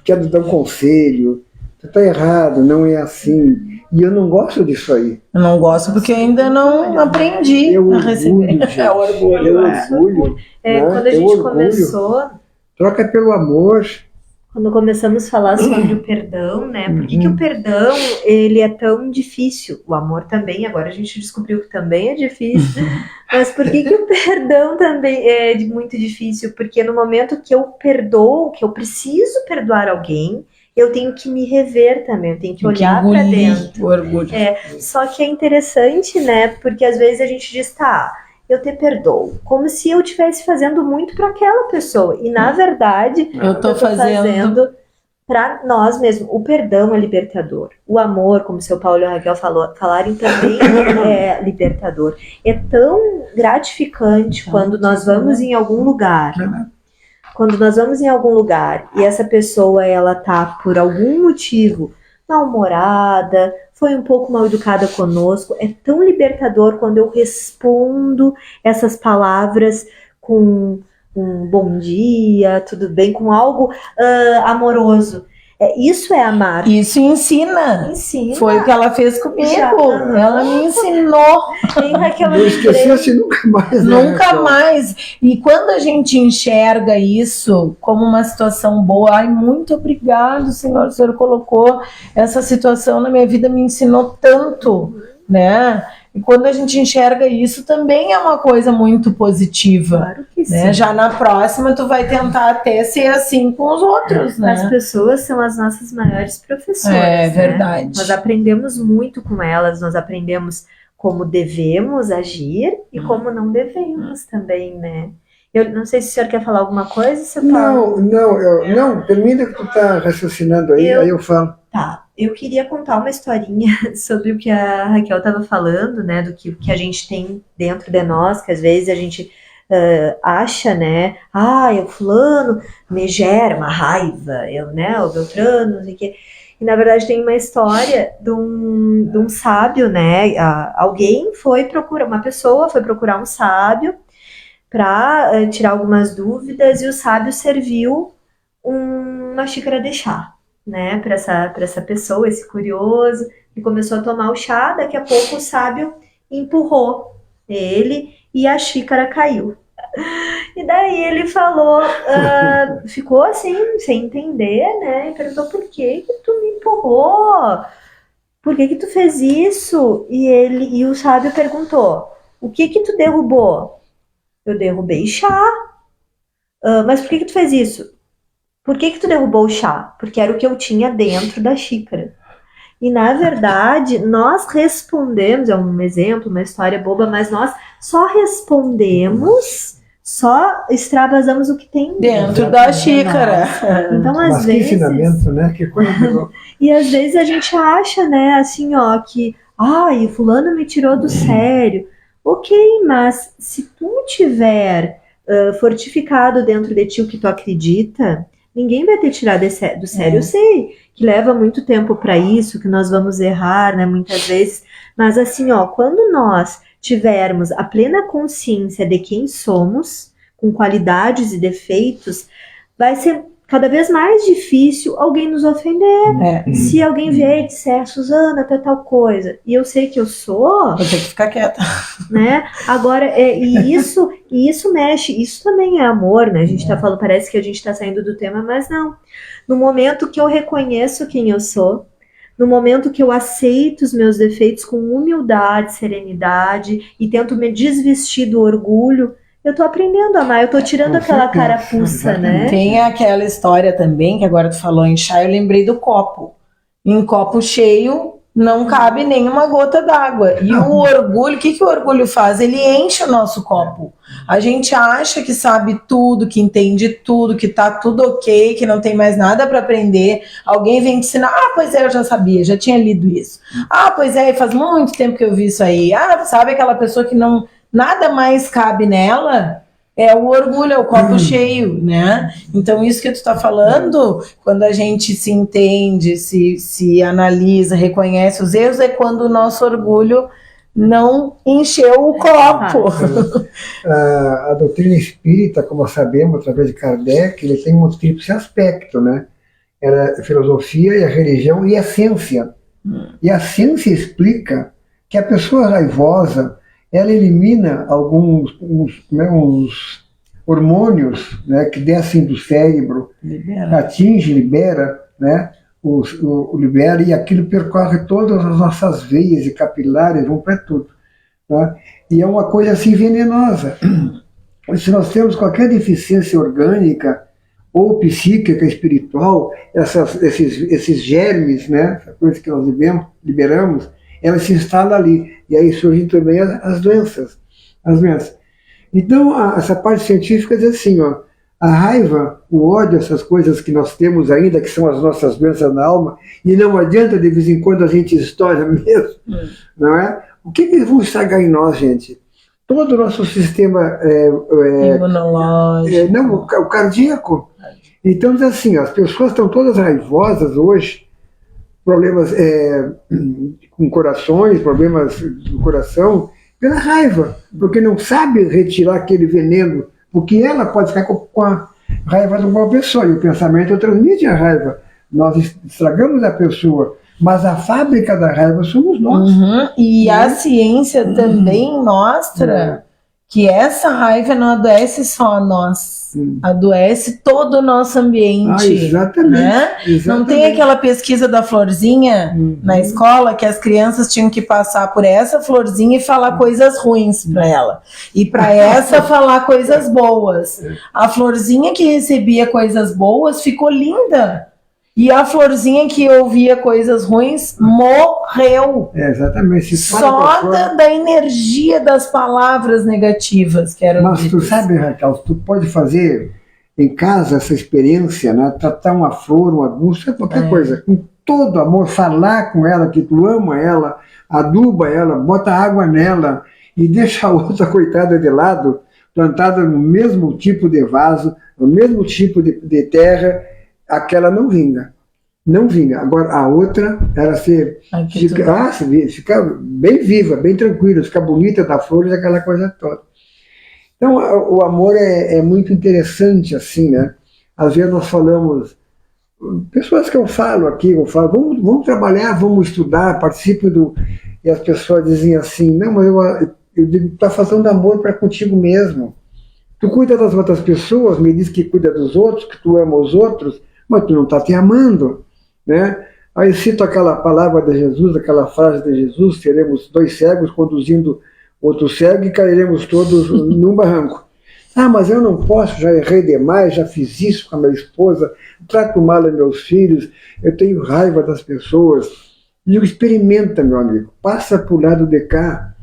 quer nos dar um conselho, você está errado, não é assim, e eu não gosto disso aí. Eu não gosto porque eu ainda não aprendi a receber. Gente. É orgulho. Quando a gente começou... Troca pelo amor. Quando começamos a falar sobre o perdão, né? Por que o perdão, ele é tão difícil? O amor também, agora a gente descobriu que também é difícil. Mas por que o perdão também é muito difícil? Porque no momento que eu perdoo, que eu preciso perdoar alguém, eu tenho que me rever também, eu tenho que olhar para dentro. O orgulho. Só que é interessante, né? Porque às vezes a gente diz, tá, eu te perdoo, como se eu estivesse fazendo muito para aquela pessoa. E na verdade, eu tô fazendo para nós mesmos. O perdão é libertador. O amor, como o seu Paulo e a Raquel falarem, também é libertador. É tão gratificante quando nós vamos em algum lugar. Quando nós vamos em algum lugar e essa pessoa, ela tá por algum motivo mal-humorada, foi um pouco mal educada conosco, é tão libertador quando eu respondo essas palavras com um bom dia, tudo bem, com algo amoroso. Isso é amar. Isso ensina. Foi o que ela fez comigo. Ela me ensinou. Não esquecesse nunca mais. Nunca mais. E quando a gente enxerga isso como uma situação boa, ai, muito obrigado, Senhor. O Senhor colocou essa situação na minha vida, me ensinou tanto, né? E quando a gente enxerga isso, também é uma coisa muito positiva. Claro que sim. Né? Já na próxima, tu vai tentar até ser assim com os outros, né? As pessoas são as nossas maiores professoras. É verdade. Né? Nós aprendemos muito com elas, nós aprendemos como devemos agir e como não devemos também, né? Eu não sei se o senhor quer falar alguma coisa, seu Paulo. Não, termina que tu tá raciocinando aí, aí eu falo. Tá, eu queria contar uma historinha sobre o que a Raquel estava falando, né, do que a gente tem dentro de nós, que às vezes a gente acha, né, o fulano me gera uma raiva, o Beltrano, não sei o quê. E na verdade tem uma história de um sábio, né, uma pessoa foi procurar um sábio para tirar algumas dúvidas e o sábio serviu uma xícara de chá, né, para essa pessoa, esse curioso, que começou a tomar o chá. Daqui a pouco o sábio empurrou ele e a xícara caiu. E daí ele falou, ficou assim, sem entender, né, e perguntou: por que tu me empurrou? Por que tu fez isso? E o sábio perguntou: o que tu derrubou? Eu derrubei chá. Mas por que tu fez isso? Por que tu derrubou o chá? Porque era o que eu tinha dentro da xícara. E na verdade, nós respondemos, é um exemplo, uma história boba, mas nós só respondemos, só extravasamos o que tem dentro da xícara. Então, às vezes... Que ensinamento, né? Que coisa boa. E às vezes a gente acha, né, assim, que o fulano me tirou do sério. Ok, mas se tu tiver fortificado dentro de ti o que tu acredita, ninguém vai te tirar do sério. Eu sei que leva muito tempo para isso, que nós vamos errar, né, muitas vezes, mas assim, quando nós tivermos a plena consciência de quem somos, com qualidades e defeitos, vai ser cada vez mais difícil alguém nos ofender. Se alguém vier e disser, Suzana, tá tal coisa, e eu sei que eu sou, vou ter que ficar quieta. Né? Agora, e isso mexe, isso também é amor, né? A gente tá falando, parece que a gente tá saindo do tema, mas não. No momento que eu reconheço quem eu sou, no momento que eu aceito os meus defeitos com humildade, serenidade e tento me desvestir do orgulho, eu tô aprendendo a amar, eu tô tirando aquela carapuça, né? Tem aquela história também, que agora tu falou em chá, eu lembrei do copo. Em copo cheio não cabe nenhuma gota d'água. E o orgulho, o que o orgulho faz? Ele enche o nosso copo. A gente acha que sabe tudo, que entende tudo, que tá tudo ok, que não tem mais nada para aprender. Alguém vem te ensinar, pois é, eu já sabia, já tinha lido isso. Pois é, faz muito tempo que eu vi isso aí. Sabe aquela pessoa que não... nada mais cabe nela, é o orgulho, é o copo cheio, né? Então isso que tu tá falando, quando a gente se entende, se analisa, reconhece os erros, é quando o nosso orgulho não encheu o copo. A doutrina espírita, como sabemos, através de Kardec, ele tem um tríplice aspecto, né? Era a filosofia, e a religião e a ciência. E a ciência explica que a pessoa raivosa, ela elimina alguns uns hormônios, né, que descem do cérebro, libera, né, libera, e aquilo percorre todas as nossas veias e capilares, vão para tudo. Né? E é uma coisa assim venenosa. Se nós temos qualquer deficiência orgânica, ou psíquica, espiritual, esses germes, né, essa coisa que nós liberamos, ela se instala ali, e aí surgem também as doenças. Então, essa parte científica diz assim, a raiva, o ódio, essas coisas que nós temos ainda, que são as nossas doenças na alma, e não adianta de vez em quando a gente estoura mesmo, não é? O que eles vão estragar em nós, gente? Todo o nosso sistema imunológico, o cardíaco. Então, diz assim, as pessoas estão todas raivosas hoje, problemas com corações, problemas do coração, pela raiva, porque não sabe retirar aquele veneno, porque ela pode ficar com a raiva de uma pessoa, e o pensamento transmite a raiva. Nós estragamos a pessoa, mas a fábrica da raiva somos nós. E a ciência também mostra que essa raiva não adoece só a nós, adoece todo o nosso ambiente. Exatamente, né? exatamente. Não tem aquela pesquisa da florzinha na escola que as crianças tinham que passar por essa florzinha e falar coisas ruins para ela. E para essa falar coisas boas. A florzinha que recebia coisas boas ficou linda. E a florzinha que ouvia coisas ruins morreu. Exatamente. Só da energia das palavras negativas que eram Mas ditas. tu sabe, Raquel, tu pode fazer em casa essa experiência, né? Tratar uma flor, uma arbusto, qualquer coisa, com todo amor, falar com ela que tu ama ela, aduba ela, bota água nela e deixa a outra coitada de lado, plantada no mesmo tipo de vaso, no mesmo tipo de terra, aquela não vinga. Não vinga. Agora, a outra, ela fica bem viva, bem tranquila, fica bonita da flor e aquela coisa toda. Então, o amor é muito interessante, assim, né? Às vezes nós falamos, pessoas que eu falo aqui, vamos trabalhar, vamos estudar, participe e as pessoas dizem assim, não, mas eu digo, está faltando amor para contigo mesmo. Tu cuida das outras pessoas, me diz que cuida dos outros, que tu ama os outros, mas tu não está te amando, né? Aí cito aquela palavra de Jesus, aquela frase de Jesus, seremos 2 cegos conduzindo outro cego e cairemos todos num barranco. Mas eu não posso, já errei demais, já fiz isso com a minha esposa, trato mal a meus filhos, eu tenho raiva das pessoas. Digo, experimenta, meu amigo, passa para o lado de cá,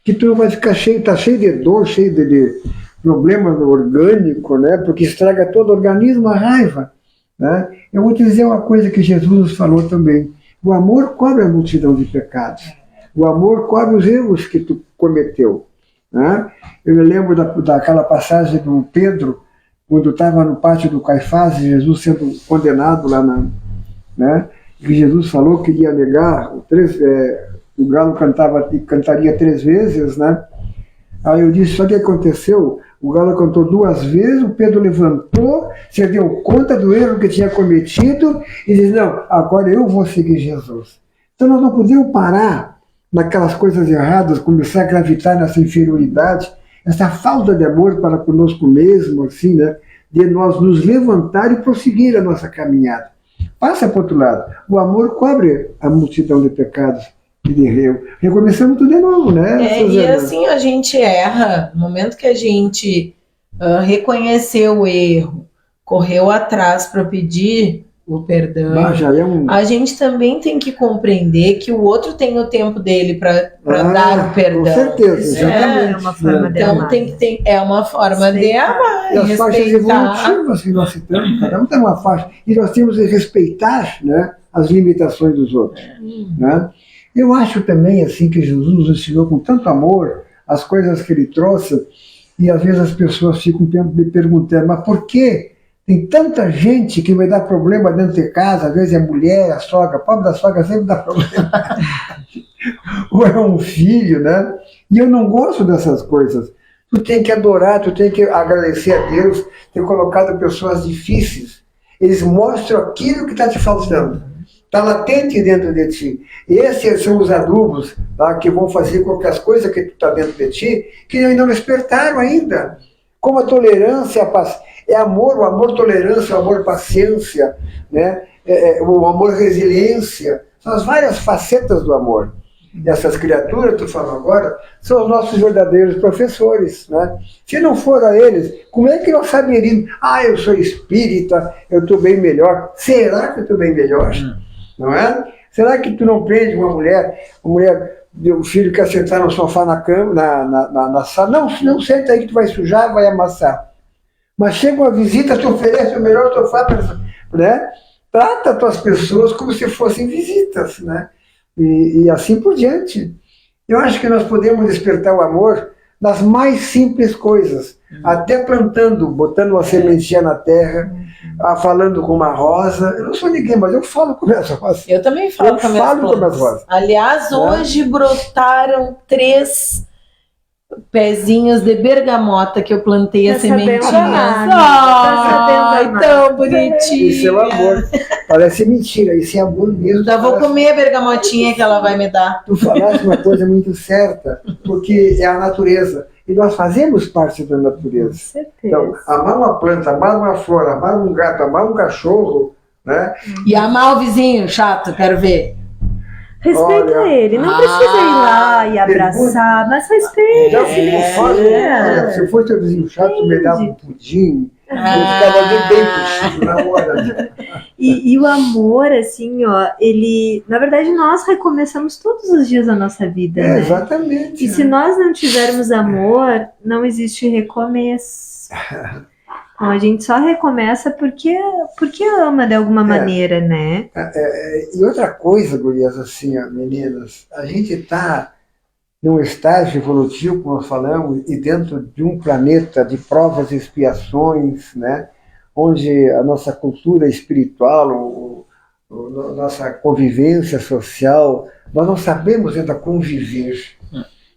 que tu não vai ficar cheio de dor, cheio de problema orgânico, né? Porque estraga todo o organismo a raiva. Né? Eu vou te dizer uma coisa que Jesus nos falou também. O amor cobre a multidão de pecados. O amor cobre os erros que tu cometeu. Né? Eu me lembro daquela passagem do Pedro, quando estava no pátio do Caifás, Jesus sendo condenado lá né? E Jesus falou que ia negar, o galo cantaria 3 vezes, né? Aí eu disse, sabe o que aconteceu? O galo cantou 2 vezes, o Pedro levantou, se deu conta do erro que tinha cometido e disse, não, agora eu vou seguir Jesus. Então nós não podemos parar naquelas coisas erradas, começar a gravitar nessa inferioridade, essa falta de amor para conosco mesmo, assim, né? De nós nos levantar e prosseguir a nossa caminhada. Passa para o outro lado. O amor cobre a multidão de pecados e de erro. Recomeçamos tudo de novo, né? E assim a gente erra. No momento que a gente reconheceu o erro, correu atrás para pedir o perdão, a gente também tem que compreender que o outro tem o tempo dele para dar o perdão. Com certeza, exatamente. É uma forma de amar. É uma forma de amar. E as faixas evolutivas que nós citamos, cada um tem uma faixa. E nós temos que respeitar, né, as limitações dos outros. Né? Eu acho também assim que Jesus nos ensinou com tanto amor as coisas que ele trouxe, e às vezes as pessoas ficam me perguntando, mas por que tem tanta gente que me dá problema dentro de casa? Às vezes é mulher, a sogra, a pobre da sogra sempre dá problema. Ou é um filho, né? E eu não gosto dessas coisas. Tu tem que adorar, tu tem que agradecer a Deus ter colocado pessoas difíceis. Eles mostram aquilo que está te faltando. Está latente dentro de ti. Esses são os adubos, tá, que vão fazer com que as coisas que está dentro de ti, que ainda não despertaram ainda. Como a tolerância, a paz. É amor, o amor tolerância, o amor paciência, né? O amor resiliência. São as várias facetas do amor. E essas criaturas, tu falou agora, são os nossos verdadeiros professores, né? Se não for a eles, como é que nós saberíamos? Eu sou espírita, eu estou bem melhor. Será que eu estou bem melhor? Não é? Será que tu não prende uma mulher, o filho quer sentar no sofá na cama, na sala? Não senta aí que tu vai sujar, vai amassar. Mas chega uma visita, tu oferece o melhor sofá, né? Trata as tuas pessoas como se fossem visitas, né? E assim por diante. Eu acho que nós podemos despertar o amor nas mais simples coisas, até plantando, botando uma sementinha na terra, falando com uma rosa. Eu não sou ninguém, mas eu falo com minhas rosas. Eu também falo com minhas rosas. Aliás, hoje brotaram 3 pezinhos de bergamota que eu plantei a sementinha. Tão bonitinho. Isso é o amor. Parece mentira, isso é amor mesmo. Já vou comer a bergamotinha que ela vai me dar. Tu falaste uma coisa muito certa, porque é a natureza. E nós fazemos parte da natureza. Com certeza. Então, amar uma planta, amar uma flor, amar um gato, amar um cachorro, né? E amar o vizinho, chato, quero ver. Respeita ele, não precisa ir lá e abraçar, mas respeita. Se eu fosse teu vizinho chato, me dava um pudim, eu ficava bem puxado na hora. E o amor, assim, ele... Na verdade, nós recomeçamos todos os dias a nossa vida, né? Exatamente. E se nós não tivermos amor, não existe recomeço. Então, a gente só recomeça porque ama de alguma maneira, né? E outra coisa, gurias, assim, meninas, a gente está num estágio evolutivo, como nós falamos, e dentro de um planeta de provas e expiações, né? Onde a nossa cultura espiritual, nossa convivência social, nós não sabemos ainda conviver.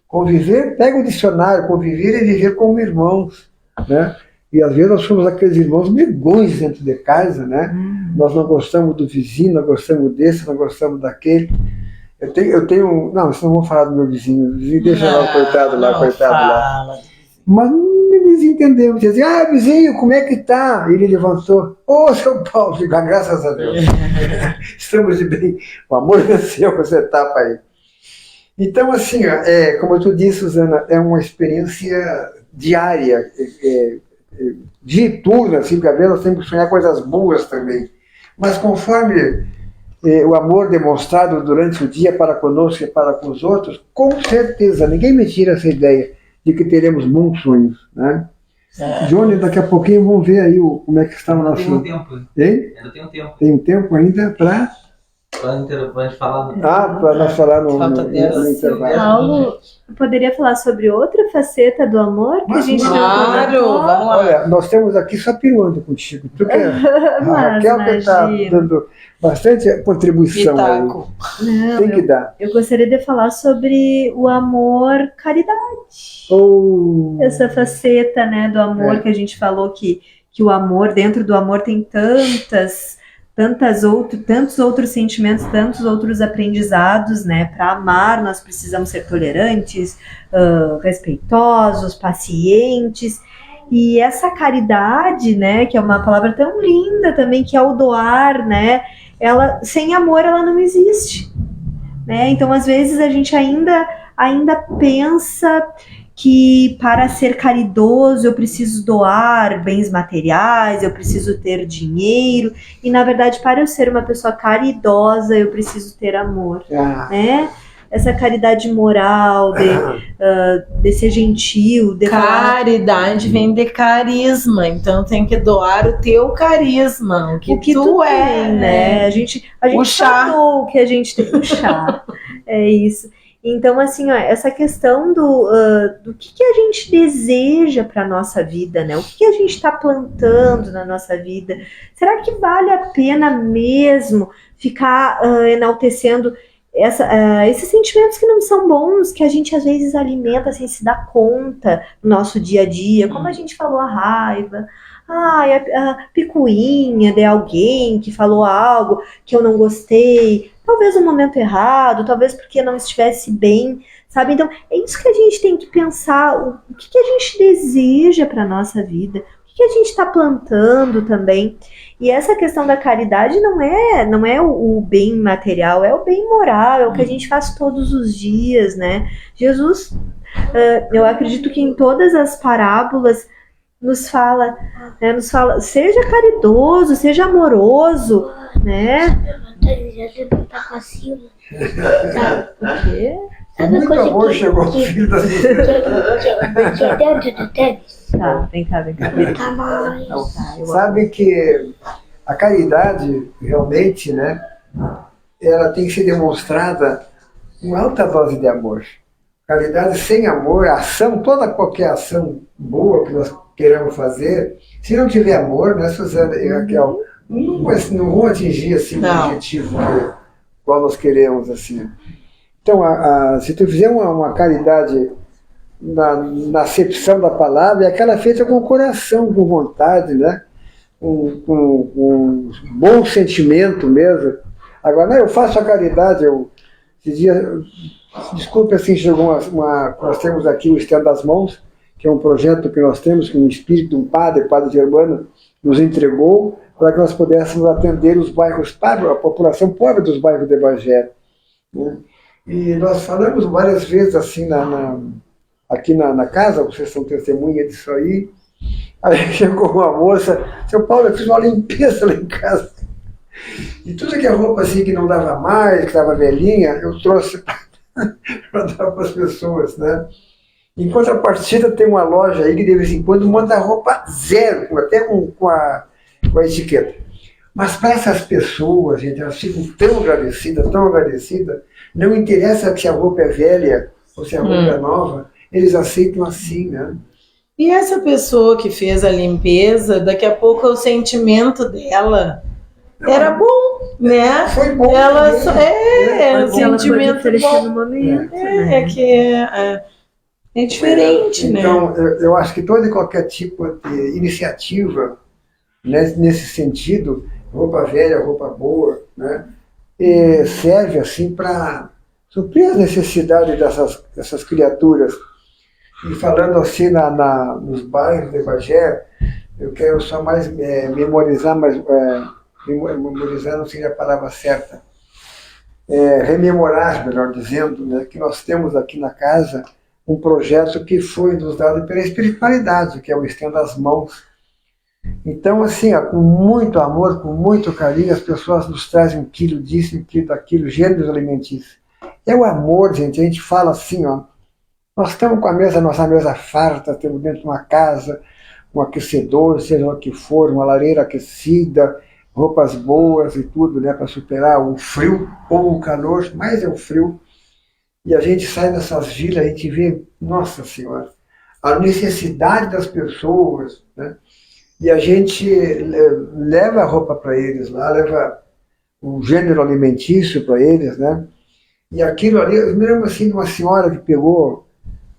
Conviver, pega o dicionário, conviver é viver como irmãos, né? E às vezes nós somos aqueles irmãos megões dentro de casa, né? Nós não gostamos do vizinho, não gostamos desse, não gostamos daquele. Eu tenho... Não, isso não vou falar do meu vizinho. Deixa lá o coitado lá. Mas eles entenderam. Diziam, vizinho, como é que tá? Ele levantou. Seu Paulo, graças a Deus. Estamos de bem. O amor venceu com essa etapa aí. Então, assim, como tu disse, Suzana, é uma experiência diária, diuturna, assim, porque às vezes nós temos que sonhar coisas boas também. Mas conforme o amor demonstrado durante o dia para conosco e para com os outros, com certeza, ninguém me tira essa ideia de que teremos bons sonhos, né? Johnny, daqui a pouquinho vamos ver aí como é que está o nosso... Tem um tempo. Hein? Ainda tem um tempo. Tem um tempo ainda para... Pode falar. Para nós falar no Falta 10 intervalo. Paulo, poderia falar sobre outra faceta do amor que a gente não Claro, comentou? vamos lá. Olha, nós temos aqui só piruando contigo. Tu quer? A Mas, Raquel que está imagina. dando bastante contribuição Pitaco. Não, aí. Tem que dar. eu gostaria de falar sobre o amor caridade. Ou Essa faceta, né, do amor que a gente falou que o amor, dentro do amor tem tantos outros sentimentos, tantos outros aprendizados, né? Para amar, nós precisamos ser tolerantes, respeitosos, pacientes. E essa caridade, né, que é uma palavra tão linda também, que é o doar, né? Ela, sem amor, ela não existe, né? Então, às vezes a gente ainda pensa que para ser caridoso eu preciso doar bens materiais, eu preciso ter dinheiro, e na verdade para eu ser uma pessoa caridosa eu preciso ter amor, né? Essa caridade moral, de ser gentil, de Caridade vem de carisma, então tem que doar o teu carisma, o que tu é, tem, né? A gente O chá. falou o que a gente tem, o chá, é isso. Então, assim, ó, essa questão do que a gente deseja para a nossa vida, né? O que a gente está plantando na nossa vida? Será que vale a pena mesmo ficar enaltecendo esses sentimentos que não são bons, que a gente às vezes alimenta sem se dar conta no nosso dia a dia? Como a gente falou, a raiva, a picuinha de alguém que falou algo que eu não gostei, talvez no momento errado, talvez porque não estivesse bem, sabe? Então, é isso que a gente tem que pensar, o que a gente deseja para a nossa vida, o que a gente está plantando também. E essa questão da caridade não é o bem material, é o bem moral, é o que a gente faz todos os dias, né? Jesus, eu acredito que em todas as parábolas, nos fala, seja caridoso, seja amoroso, né? O quê? muito amor chegou ao filho da gente. Dentro do tênis. Tá, vem cá. Tá mais. Sabe que a caridade, realmente, né, ela tem que ser demonstrada com alta dose de amor. Caridade sem amor, qualquer ação boa que nós queremos fazer, se não tiver amor, né, Suzana e Raquel, não vão atingir assim, o objetivo qual nós queremos. Assim. Então, se tu fizer uma caridade na acepção da palavra, é aquela feita com o coração, com vontade, né? Com bom sentimento mesmo. Agora, eu faço a caridade, esse dia, desculpe, assim, chegou nós temos aqui o Estendo das Mãos, que é um projeto que nós temos, que um espírito de um padre Germano, nos entregou para que nós pudéssemos atender os bairros pobres, a população pobre dos bairros de Bagé. Né? E nós falamos várias vezes assim aqui na casa, vocês são testemunha disso aí. Aí chegou uma moça, seu Paulo, eu fiz uma limpeza lá em casa. E tudo que é roupa assim que não dava mais, que estava velhinha, eu trouxe para dar para as pessoas, né? Em contrapartida, tem uma loja aí que de vez em quando manda roupa zero, até com a etiqueta. Mas para essas pessoas, gente, elas ficam tão agradecidas, não interessa se a roupa é velha ou se a roupa é nova, eles aceitam assim, né? E essa pessoa que fez a limpeza, daqui a pouco o sentimento dela era bom, né? Foi bom. Ela Ela sentimento pode oferecer no bom. momento, É que é diferente, né? Então, eu acho que todo e qualquer tipo de iniciativa, né, nesse sentido, roupa velha, roupa boa, né, serve assim para suprir as necessidades dessas criaturas. E falando assim nos bairros de Bagé, eu quero só mais memorizar, memorizar não seria a palavra certa, rememorar, melhor dizendo, né, que nós temos aqui na casa um projeto que foi nos dado pela espiritualidade, que é o Estendo as Mãos. Então, assim, com muito amor, com muito carinho, as pessoas nos trazem 1 quilo disso, 1 quilo daquilo, gêneros alimentícios. É o amor, gente, a gente fala assim, ó, nós estamos com nossa mesa farta, temos dentro de uma casa, um aquecedor, seja o que for, uma lareira aquecida, roupas boas e tudo, né, para superar o frio ou o calor, mais é o frio. E a gente sai dessas vilas, a gente vê, nossa senhora, a necessidade das pessoas, né? E a gente leva a roupa para eles lá, leva o gênero alimentício para eles, né? E aquilo ali, eu me lembro assim de uma senhora que pegou,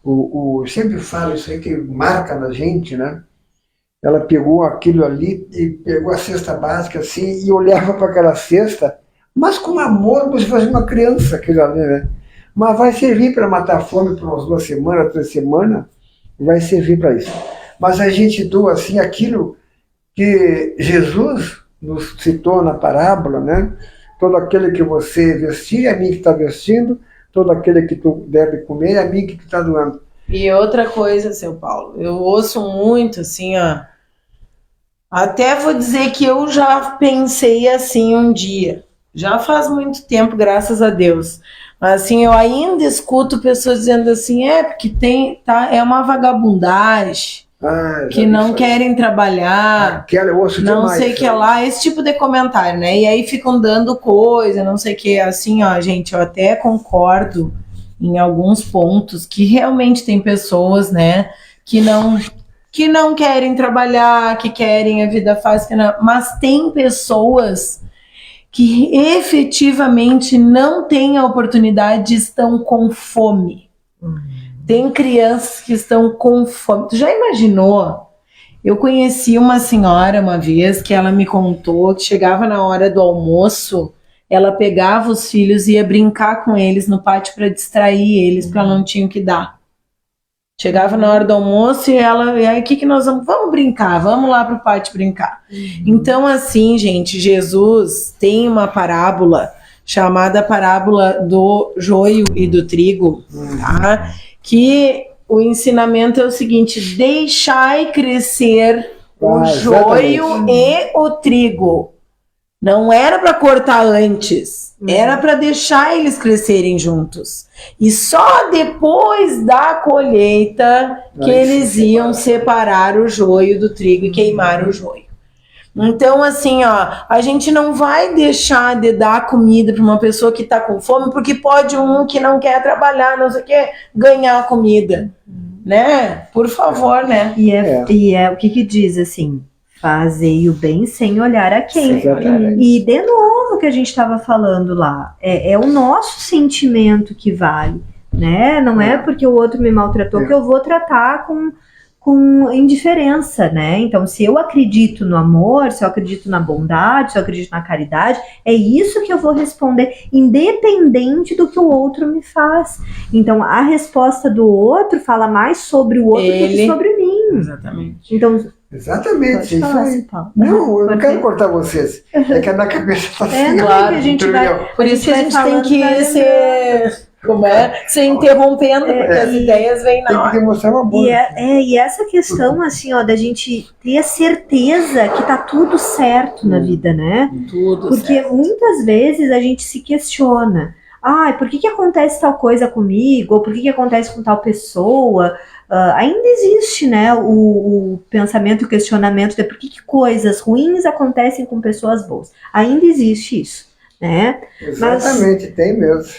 eu sempre falo isso aí que marca na gente, né? Ela pegou aquilo ali e pegou a cesta básica assim e olhava para aquela cesta, mas com amor, como se fosse uma criança aquilo ali, né? Mas vai servir para matar a fome por umas 2 semanas, 3 semanas, vai servir para isso. Mas a gente doa assim aquilo que Jesus nos citou na parábola, né? Todo aquele que você vestir é a mim que está vestindo, todo aquele que tu deve comer é a mim que está doando. E outra coisa, seu Paulo, eu ouço muito assim, ó. Até vou dizer que eu já pensei assim um dia. Já faz muito tempo, graças a Deus. Mas assim, eu ainda escuto pessoas dizendo assim, porque é uma vagabundagem, que não querem trabalhar, Aquela eu ouço não demais, sei o que lá, esse tipo de comentário, né? E aí ficam dando coisa, não sei o que, assim, ó, gente, eu até concordo em alguns pontos que realmente tem pessoas, né, que não querem trabalhar, que querem a vida fácil, mas tem pessoas que efetivamente não têm a oportunidade, estão com fome. Tem crianças que estão com fome. Tu já imaginou? Eu conheci uma senhora uma vez que ela me contou que chegava na hora do almoço, ela pegava os filhos e ia brincar com eles no pátio para distrair eles, porque ela não tinha o que dar. Chegava na hora do almoço e aí o que nós vamos? Vamos brincar, vamos lá pro pátio brincar. Então assim, gente, Jesus tem uma parábola chamada parábola do joio e do trigo, tá? Que o ensinamento é o seguinte: deixai crescer o joio e o trigo. Não era para cortar antes, era para deixar eles crescerem juntos. E só depois da colheita que eles iam separar o joio do trigo e queimar o joio. Então, assim, ó, a gente não vai deixar de dar comida para uma pessoa que está com fome, porque pode um que não quer trabalhar, não sei o que, ganhar comida, né? Por favor, né? E é o que diz, assim, fazei o bem sem olhar a quem. E de novo que a gente estava falando lá, é o nosso sentimento que vale, né? Não é porque o outro me maltratou que eu vou tratar com indiferença, né? Então, se eu acredito no amor, se eu acredito na bondade, se eu acredito na caridade, é isso que eu vou responder, independente do que o outro me faz. Então, a resposta do outro fala mais sobre o outro do que sobre mim. Exatamente. Então, exatamente, isso falar, aí. Paulo. Não, eu não quero cortar vocês. É que a minha cabeça está assim. claro, a gente vai, por isso que a gente tem que ser interrompendo, porque as ideias vêm na Tem que hora. demonstrar uma boa. E essa questão, assim, ó, da gente ter a certeza que tá tudo certo na vida, né? Tudo Porque certo. muitas vezes a gente se questiona. Por que acontece tal coisa comigo? Ou por que acontece com tal pessoa? Ainda existe, né, o pensamento e o questionamento de por que coisas ruins acontecem com pessoas boas. Ainda existe isso, né? Exatamente, tem mesmo.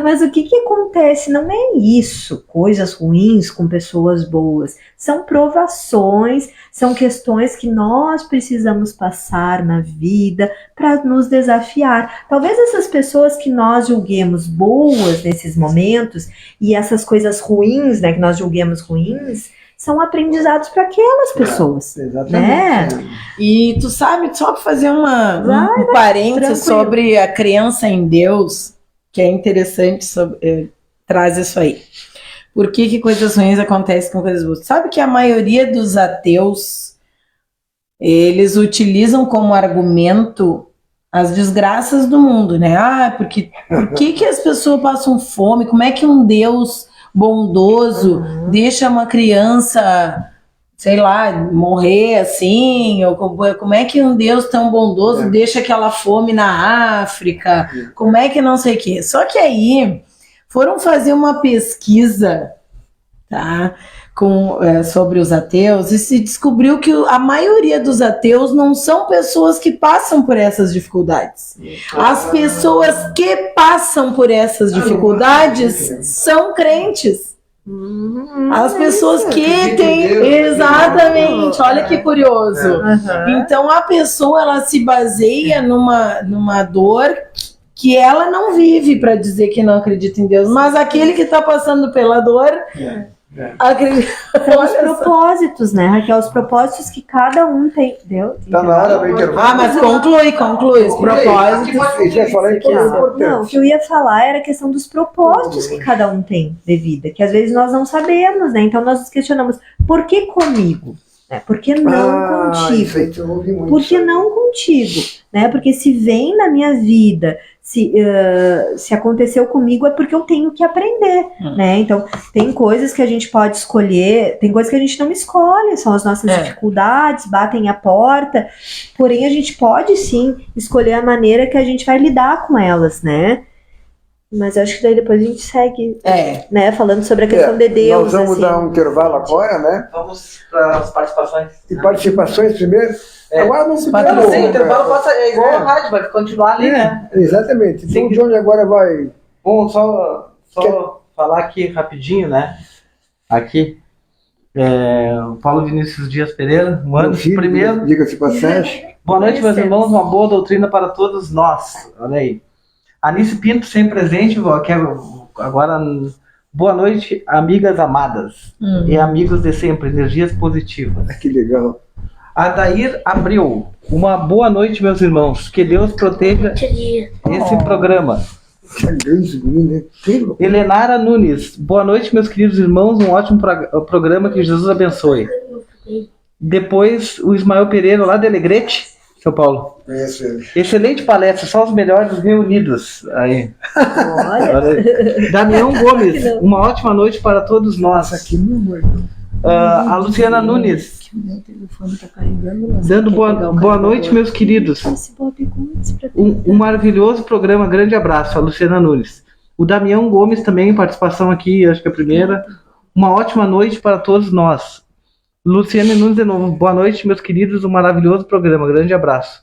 Mas o que acontece? Não é isso, coisas ruins com pessoas boas. São provações, são questões que nós precisamos passar na vida para nos desafiar. Talvez essas pessoas que nós julguemos boas nesses momentos e essas coisas ruins, né, que nós julguemos ruins, são aprendizados para aquelas pessoas. Exatamente. Né? E tu sabe, só para fazer um parênteses tranquilo. sobre a crença em Deus, que é interessante, traz isso aí. Por que coisas ruins acontecem com coisas boas? Sabe que a maioria dos ateus, eles utilizam como argumento as desgraças do mundo, né? Por que as pessoas passam fome? Como é que um Deus bondoso deixa uma criança, sei lá, morrer assim? Ou como é que um Deus tão bondoso deixa aquela fome na África? Como é que não sei o quê? Só que aí foram fazer uma pesquisa, tá? sobre os ateus e se descobriu que a maioria dos ateus não são pessoas que passam por essas dificuldades. As pessoas que passam por essas dificuldades são crentes. As pessoas que têm... Exatamente, olha que curioso. Então a pessoa ela se baseia numa dor que ela não vive para dizer que não acredita em Deus, mas aquele que está passando pela dor acredita. São os propósitos, né, Raquel? Os propósitos que cada um tem. Deu? Tá na hora do intervalo. Ah, mas conclui os propósitos. Já falei que é importante. Não, o que eu ia falar era a questão dos propósitos que cada um tem de vida, que às vezes nós não sabemos, né? Então nós nos questionamos, por que comigo? Por que não contigo? Por que não contigo? Né? Porque se vem na minha vida, se aconteceu comigo, é porque eu tenho que aprender. Né? Então, tem coisas que a gente pode escolher, tem coisas que a gente não escolhe, são as nossas dificuldades, batem a porta, porém a gente pode sim escolher a maneira que a gente vai lidar com elas, né? Mas acho que daí depois a gente segue, né, falando sobre a questão de Deus. Nós vamos dar um intervalo agora, né? Vamos para as participações. E participações primeiro? Agora não se Sim, o intervalo passa igual a rádio, vai continuar ali, né? Exatamente. Então o Johnny agora vai... Bom, só falar aqui rapidinho, né? Aqui, o Paulo Vinícius Dias Pereira, primeiro. Diga-se passagem. Boa noite, meus irmãos, uma boa doutrina para todos nós. Olha aí. Anice Pinto, sempre presente, agora, boa noite, amigas amadas e amigos de sempre, energias positivas. Que legal. Adair Abreu, uma boa noite, meus irmãos, que Deus proteja esse programa. Helenara Nunes, boa noite, meus queridos irmãos, um ótimo programa, que Jesus abençoe. Depois, o Ismael Pereira, lá de Alegrete, São Paulo. Conheço ele. Excelente palestra, só os melhores reunidos aí. Olha. Damião Gomes, uma ótima noite para todos nós. Aqui, meu amor. A Luciana Nunes, dando boa noite, meus queridos. Um maravilhoso programa, grande abraço, a Luciana Nunes. O Damião Gomes também, participação aqui, acho que é a primeira. Uma ótima noite para todos nós. Luciana Nunes de novo, boa noite, meus queridos, um maravilhoso programa, grande abraço.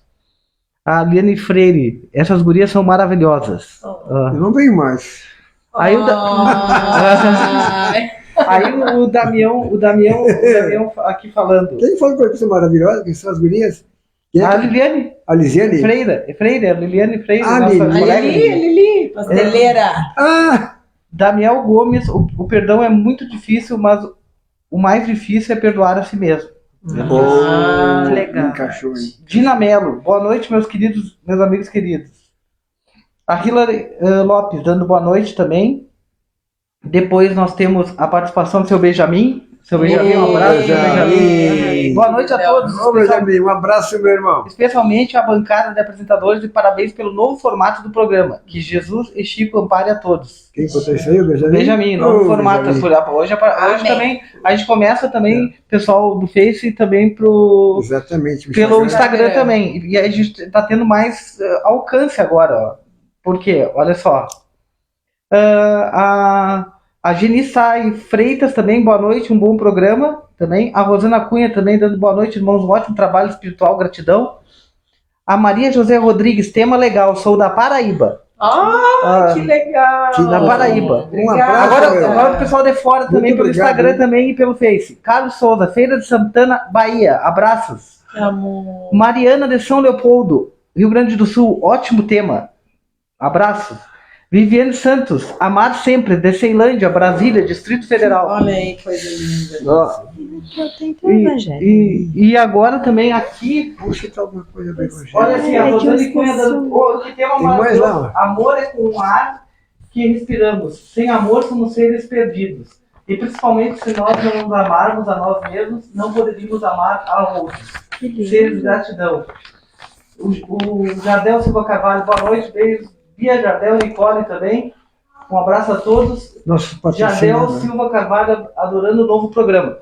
A Liane Freire, essas gurias são maravilhosas. Eu não venho mais. Aí o Damião aqui falando. Quem falou que são maravilhosas, que são as gurias? A Liliane. A Lisiane? Freire, a Liliane Freire, nossa colega. Lili, pasteleira. Damião Gomes, o perdão é muito difícil, mas o mais difícil é perdoar a si mesmo. Legal. Encaixou, hein? Dina Mello, boa noite, meus amigos queridos. A Hilary Lopes, dando boa noite também. Depois nós temos a participação do seu Benjamin. Seu Benjamin, um abraço, seu Benjamin. Boa noite a todos. Ô, Benjamin, um abraço, meu irmão. Especialmente a bancada de apresentadores, e parabéns pelo novo formato do programa. Que Jesus e Chico ampare a todos. Quem contou isso aí, o Benjamin? Benjamin, novo formato. Benjamin. Hoje também, a gente começa também, pessoal do Face, e também Exatamente. pelo Instagram também. E a gente está tendo mais alcance agora. Ó. Por quê? Olha só. A Geni Sai Freitas também, boa noite, um bom programa também. A Rosana Cunha também dando boa noite, irmãos, um ótimo trabalho espiritual, gratidão. A Maria José Rodrigues, tema legal, sou da Paraíba. Que legal! Da Paraíba. Um abraço. Agora o pessoal de fora também, pelo Instagram também e pelo Face. Carlos Souza, Feira de Santana, Bahia, abraços. Amor. Mariana de São Leopoldo, Rio Grande do Sul, ótimo tema. Abraços. Viviane Santos, amar sempre, de Ceilândia, Brasília, Distrito Federal. Olha aí, coisa linda. E agora também aqui. Puxa, tá alguma coisa do Evangelho. Olha assim, a Rosane Cunha dando. Que tema maravilhoso. Amor é com o ar que respiramos. Sem amor somos seres perdidos. E principalmente se nós não nos amarmos a nós mesmos, não poderíamos amar a outros. Seres de gratidão. O Jardel Silva Carvalho, boa noite, beijos. Bia Jardel e Nicole também. Um abraço a todos. Jardel Silva Carvalho adorando o novo programa.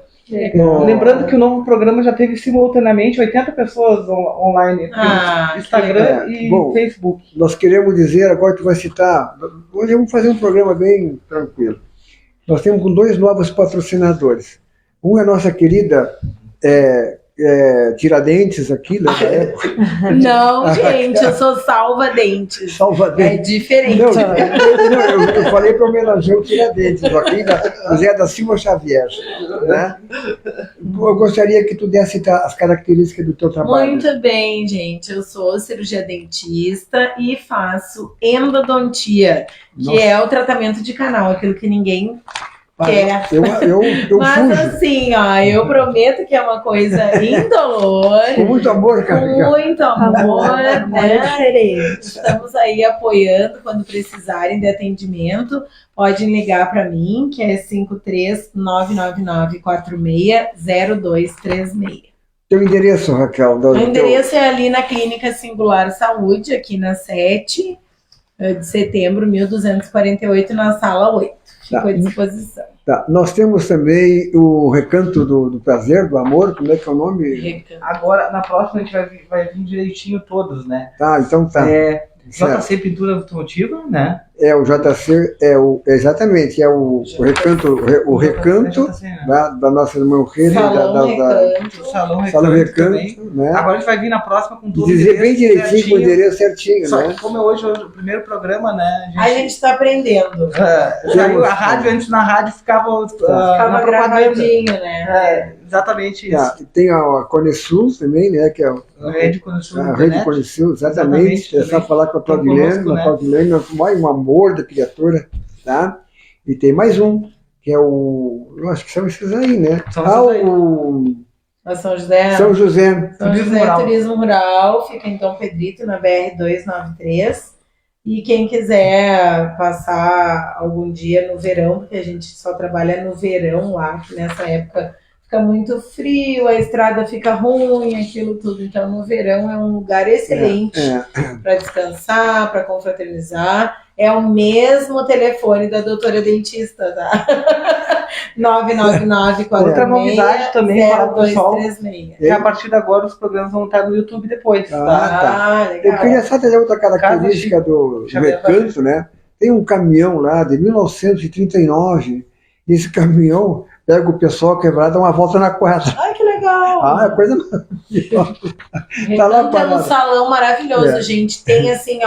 Lembrando que o novo programa já teve simultaneamente 80 pessoas online no Instagram e Facebook. Nós queremos dizer, agora tu vai citar, hoje vamos fazer um programa bem tranquilo. Nós temos com 2 novos patrocinadores. Um é a nossa querida Tiradentes aqui, da época. Não, gente, eu sou salva-dentes. Salvadentes. É diferente. Não, eu falei para homenagear o Tiradentes, aqui da José da Silva Xavier. Né? Eu gostaria que tu desse as características do teu trabalho. Muito bem, gente. Eu sou cirurgia dentista e faço endodontia, que é o tratamento de canal, aquilo que ninguém quer. Eu Mas fujo. assim, ó, eu prometo que é uma coisa indolor. Com muito amor, cara. Com muito amor, né? diferente. Estamos aí apoiando quando precisarem de atendimento. Podem ligar para mim, que é 53999460236. Teu endereço, Raquel? O endereço é ali na Clínica Singular Saúde, aqui na 7 de setembro, 1248, na sala 8. Fico à disposição. Tá. Nós temos também o Recanto do Prazer, do Amor, como é que é o nome? Agora, na próxima, a gente vai vir direitinho todos, né? Ah, então tá. JC Pintura Automotiva, né? O JC, exatamente, o Recanto da nossa irmã Rita, Salão Recanto também. Né? Agora a gente vai vir na próxima com tudo. Dizer bem direitinho, com o endereço certinho, Só né? que como é hoje o primeiro programa, né? A gente está aprendendo. A rádio, antes na rádio ficava gravadinho, né? Exatamente isso. Tá. Tem a Conesul também, né? Que é a Rede Conesul. A Rede Conesul, exatamente. É só falar com a Claudilene, um amor da criatura, tá? E tem mais um, que é eu acho que são esses aí, né? São José. São José Turismo Rural, fica em Dom Pedrito, na BR-293. E quem quiser passar algum dia no verão, porque a gente só trabalha no verão lá, que nessa época fica muito frio, a estrada fica ruim, aquilo tudo. Então, no verão é um lugar excelente para descansar, para confraternizar. É o mesmo telefone da doutora dentista, tá? 99946. Outra novidade também para o pessoal, 0236. que a partir de agora os programas vão estar no YouTube depois. Tá. Legal. Eu queria só trazer outra característica do Recanto, né? Tem um caminhão lá de 1939, e esse caminhão pega o pessoal quebrado, dá uma volta na quadra. Ai, que legal! Ah, é coisa maravilhosa. Tá lá parado. Um salão maravilhoso, gente. Tem assim,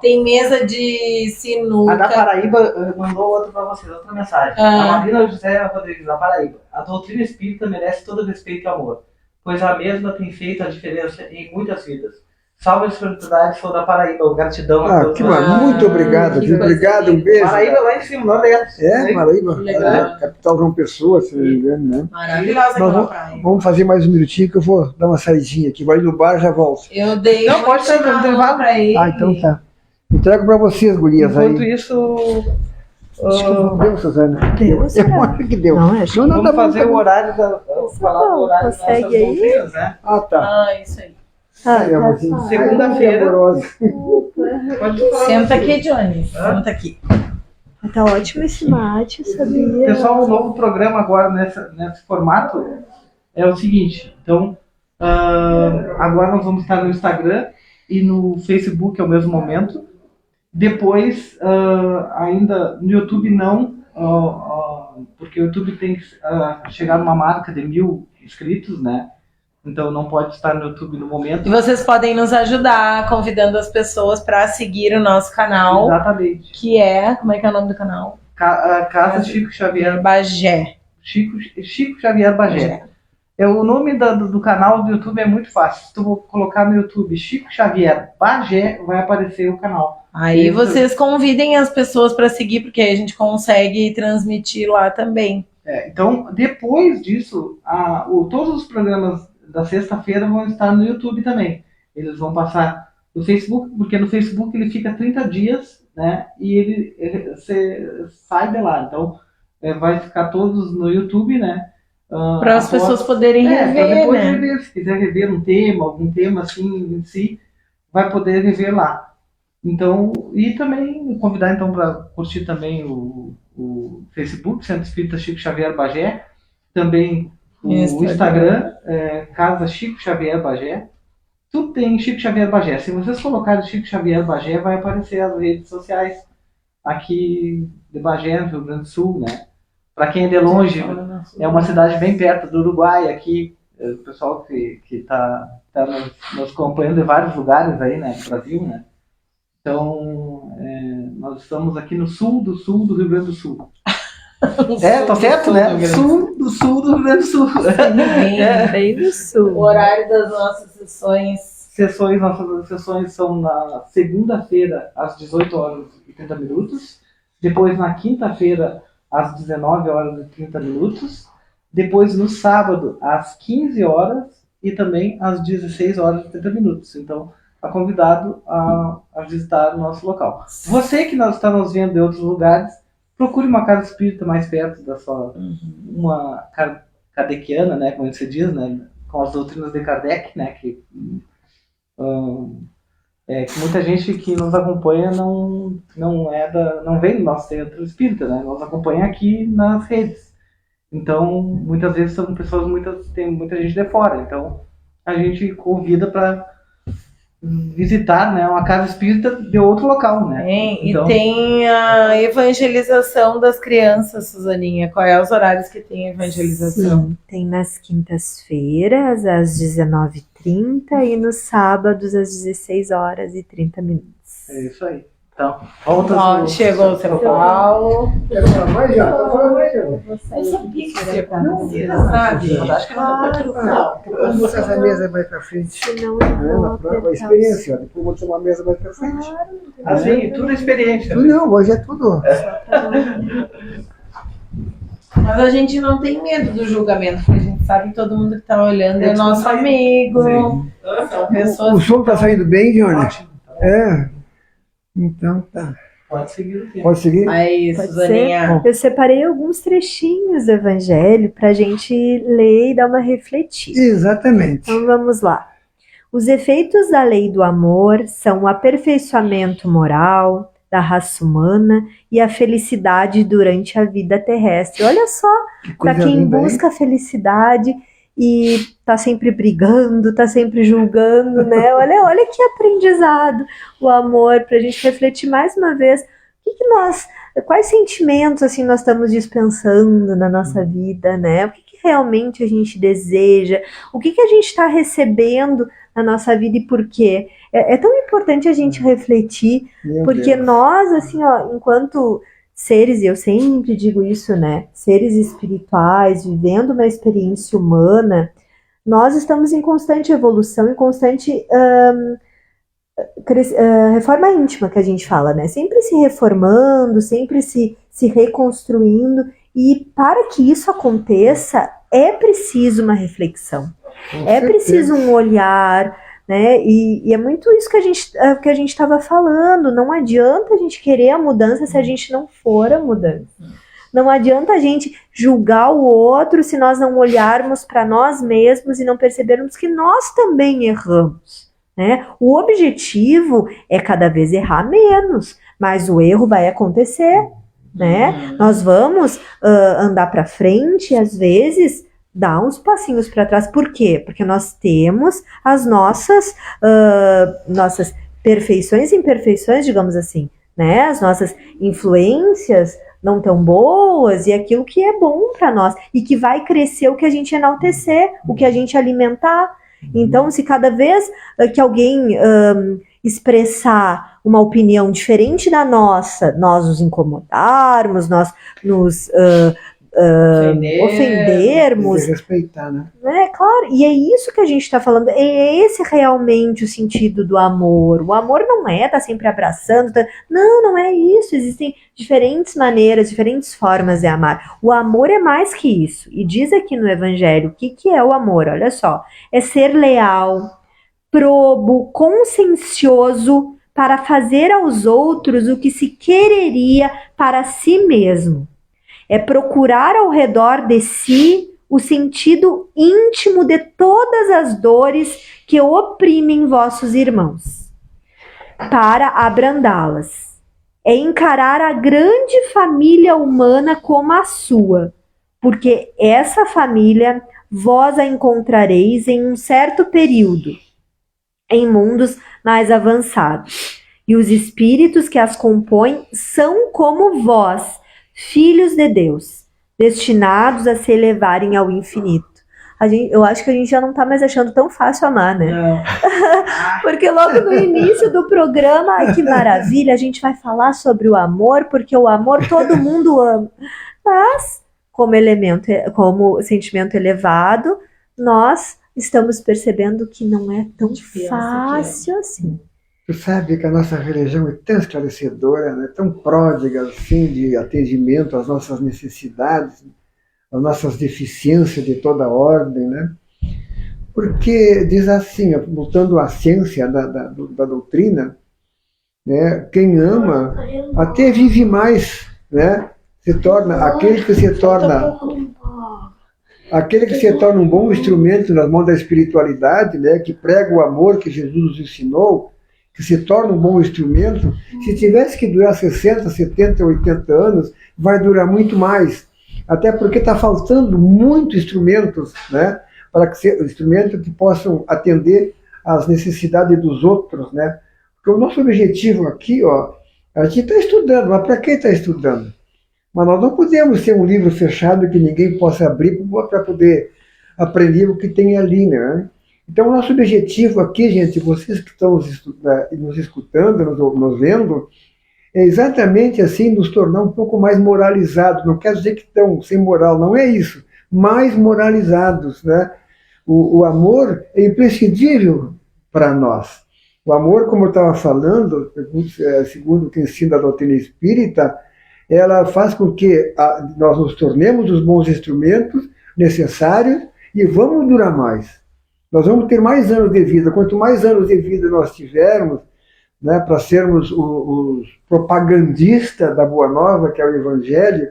tem mesa de sinuca. A da Paraíba mandou outra para vocês, outra mensagem. A Marina José Rodrigues, da Paraíba. A doutrina espírita merece todo respeito e amor, pois a mesma tem feito a diferença em muitas vidas. Salve a espiritualidade, sou da Paraíba, gratidão a todos. Muito obrigado, obrigado, um beijo. Paraíba lá em cima, Nordeste. Paraíba, capital João Pessoa, se não me engano, né? Maravilhosa aquela praia. Vamos fazer mais um minutinho que eu vou dar uma saidinha aqui, vou ali no bar e já volto. Eu dei. Não, pode ser intervalo pra ele. Então tá. Entrego pra vocês, gurias aí. Enquanto isso... Acho que deu, Suzana. Deus, eu acho que deu. Não, vamos fazer o horário da... falar do horário das nossas doutrinas, né? Tá. Isso aí. Segunda-feira. Senta aqui, Johnny. Senta aqui. Tá ótimo esse mate, sabia? Pessoal, o novo programa agora nesse formato é o seguinte. Então, agora nós vamos estar no Instagram e no Facebook ao mesmo momento. Depois, ainda no YouTube não, porque o YouTube tem que chegar numa marca de 1000 inscritos, né? Então não pode estar no YouTube no momento. E vocês podem nos ajudar convidando as pessoas para seguir o nosso canal. Exatamente. Que é, como é que é o nome do canal? Casa Chico Xavier Bagé. Chico Xavier Bagé. O nome do canal do YouTube é muito fácil. Se tu colocar no YouTube Chico Xavier Bagé, vai aparecer o canal. Aí vocês convidem as pessoas para seguir, porque aí a gente consegue transmitir lá também. Então, depois disso, todos os programas da sexta-feira vão estar no YouTube também. Eles vão passar no Facebook, porque no Facebook ele fica 30 dias, né? E você sai de lá. Então, vai ficar todos no YouTube, né? Para as pessoas poderem rever, depois né? Rever, se quiser rever algum tema assim em si, vai poder rever lá. Então, e também convidar então para curtir também o Facebook, Centro Espírita Chico Xavier Bagé, também o Instagram, Casa Chico Xavier Bagé. Tudo tem Chico Xavier Bagé. Se vocês colocarem Chico Xavier Bagé, vai aparecer as redes sociais aqui de Bagé, no Rio Grande do Sul, né? Para quem é de longe, é uma cidade bem perto do Uruguai. Aqui, o pessoal que está nos acompanhando de vários lugares aí, né, no Brasil, né? Então, nós estamos aqui no sul do Rio Grande do Sul. Tá certo, né? Sul do Rio Grande do Sul. Bem do sul. O horário das nossas sessões. Nossas sessões são na segunda-feira, às 18 horas e 30 minutos. Depois, na quinta-feira, às 19 horas e 30 minutos. Depois, no sábado, às 15 horas e também às 16 horas e 30 minutos. Então, está convidado a visitar o nosso local. Você que está nos vendo em outros lugares, procure uma casa espírita mais perto da sua... Uma kardeciana, né, como se diz, né, com as doutrinas de Kardec, né, que muita gente que nos acompanha não vem do nosso centro espírita, né, nos acompanha aqui nas redes. Então, muitas vezes são pessoas, tem muita gente de fora. Então, a gente convida para visitar, né, uma casa espírita de outro local, né? Então... E tem a evangelização das crianças, Suzaninha. Qual é os horários que tem a evangelização? Sim, tem nas quintas-feiras, às 19h30 e nos sábados, às 16 horas e 30 minutos. É isso aí. Então, chegou o São Paulo. Quer falar mais, já? Tá falando mais, já? Eu sabia que você precisa, sabe? Acho que não. Vamos botar essa mesa mais pra frente. Senão Na própria experiência, ó. Depois vou botar uma mesa mais pra frente. Assim, tudo é experiência. Não, hoje é tudo. Mas a gente não tem medo do julgamento, porque a gente sabe que todo mundo que tá olhando é nosso amigo. São pessoas. O som tá saindo bem, Johnny? Então tá. Pode seguir o tempo. Pode seguir? Aí, Pode Suzaninha. Eu separei alguns trechinhos do Evangelho para a gente ler e dar uma refletida. Exatamente. Então vamos lá. Os efeitos da lei do amor são o aperfeiçoamento moral da raça humana e a felicidade durante a vida terrestre. Olha só, para quem busca a felicidade e tá sempre brigando, tá sempre julgando, né? Olha que aprendizado o amor, pra gente refletir mais uma vez quais sentimentos assim nós estamos dispensando na nossa vida, né? O que realmente a gente deseja, o que a gente está recebendo na nossa vida e por quê? É tão importante a gente refletir, porque nós, assim, ó, enquanto seres, e eu sempre digo isso, né? Seres espirituais, vivendo uma experiência humana, nós estamos em constante evolução, em constante reforma íntima, que a gente fala, né? Sempre se reformando, sempre se reconstruindo, e para que isso aconteça, é preciso uma reflexão, preciso um olhar, né? E é muito isso que a gente estava falando. Não adianta a gente querer a mudança se a gente não for a mudança. Não adianta a gente julgar o outro se nós não olharmos para nós mesmos e não percebermos que nós também erramos, né? O objetivo é cada vez errar menos, mas o erro vai acontecer, né? Nós vamos andar para frente, às vezes dá uns passinhos para trás. Por quê? Porque nós temos as nossas perfeições e imperfeições, digamos assim, né? As nossas influências não tão boas e aquilo que é bom para nós e que vai crescer o que a gente enaltecer, o que a gente alimentar. Então, se cada vez que alguém expressar uma opinião diferente da nossa, nós nos incomodarmos, nós nos ofendermos. Respeitar, né? É claro, e é isso que a gente está falando, é esse realmente o sentido do amor. O amor não é estar sempre abraçando, não é isso, existem diferentes maneiras, diferentes formas de amar. O amor é mais que isso, e diz aqui no Evangelho, o que é o amor? Olha só, é ser leal, probo, consciencioso para fazer aos outros o que se quereria para si mesmo. É procurar ao redor de si o sentido íntimo de todas as dores que oprimem vossos irmãos, para abrandá-las. É encarar a grande família humana como a sua, porque essa família vós a encontrareis em um certo período, em mundos mais avançados, e os espíritos que as compõem são como vós, filhos de Deus, destinados a se elevarem ao infinito. Eu acho que a gente já não está mais achando tão fácil amar, né? Não. Porque logo no início do programa, ai que maravilha, a gente vai falar sobre o amor, porque o amor todo mundo ama. Mas, como sentimento elevado, nós estamos percebendo que não é tão fácil assim. Tu sabe que a nossa religião é tão esclarecedora, né? Tão pródiga assim, de atendimento às nossas necessidades, às nossas deficiências de toda ordem, né? Porque diz assim, voltando à ciência da doutrina, né? Quem ama até vive mais, né? Se torna aquele que se torna um bom instrumento nas mãos da espiritualidade, né? Que prega o amor que Jesus nos ensinou, que se torna um bom instrumento. Se tivesse que durar 60, 70, 80 anos, vai durar muito mais. Até porque está faltando muitos instrumentos, né, instrumentos que possam atender às necessidades dos outros, né? Porque o nosso objetivo aqui, ó, a gente está estudando, mas para quem está estudando? Mas nós não podemos ter um livro fechado que ninguém possa abrir para poder aprender o que tem ali, né? Então, o nosso objetivo aqui, gente, vocês que estão nos escutando, nos vendo, é exatamente assim, nos tornar um pouco mais moralizados. Não quer dizer que estão sem moral, não é isso. Mais moralizados, né? O amor é imprescindível para nós. O amor, como eu estava falando, segundo o que ensina a doutrina espírita, ela faz com que nós nos tornemos os bons instrumentos necessários e vamos durar mais. Nós vamos ter mais anos de vida. Quanto mais anos de vida nós tivermos, né, para sermos os propagandistas da Boa Nova, que é o Evangelho,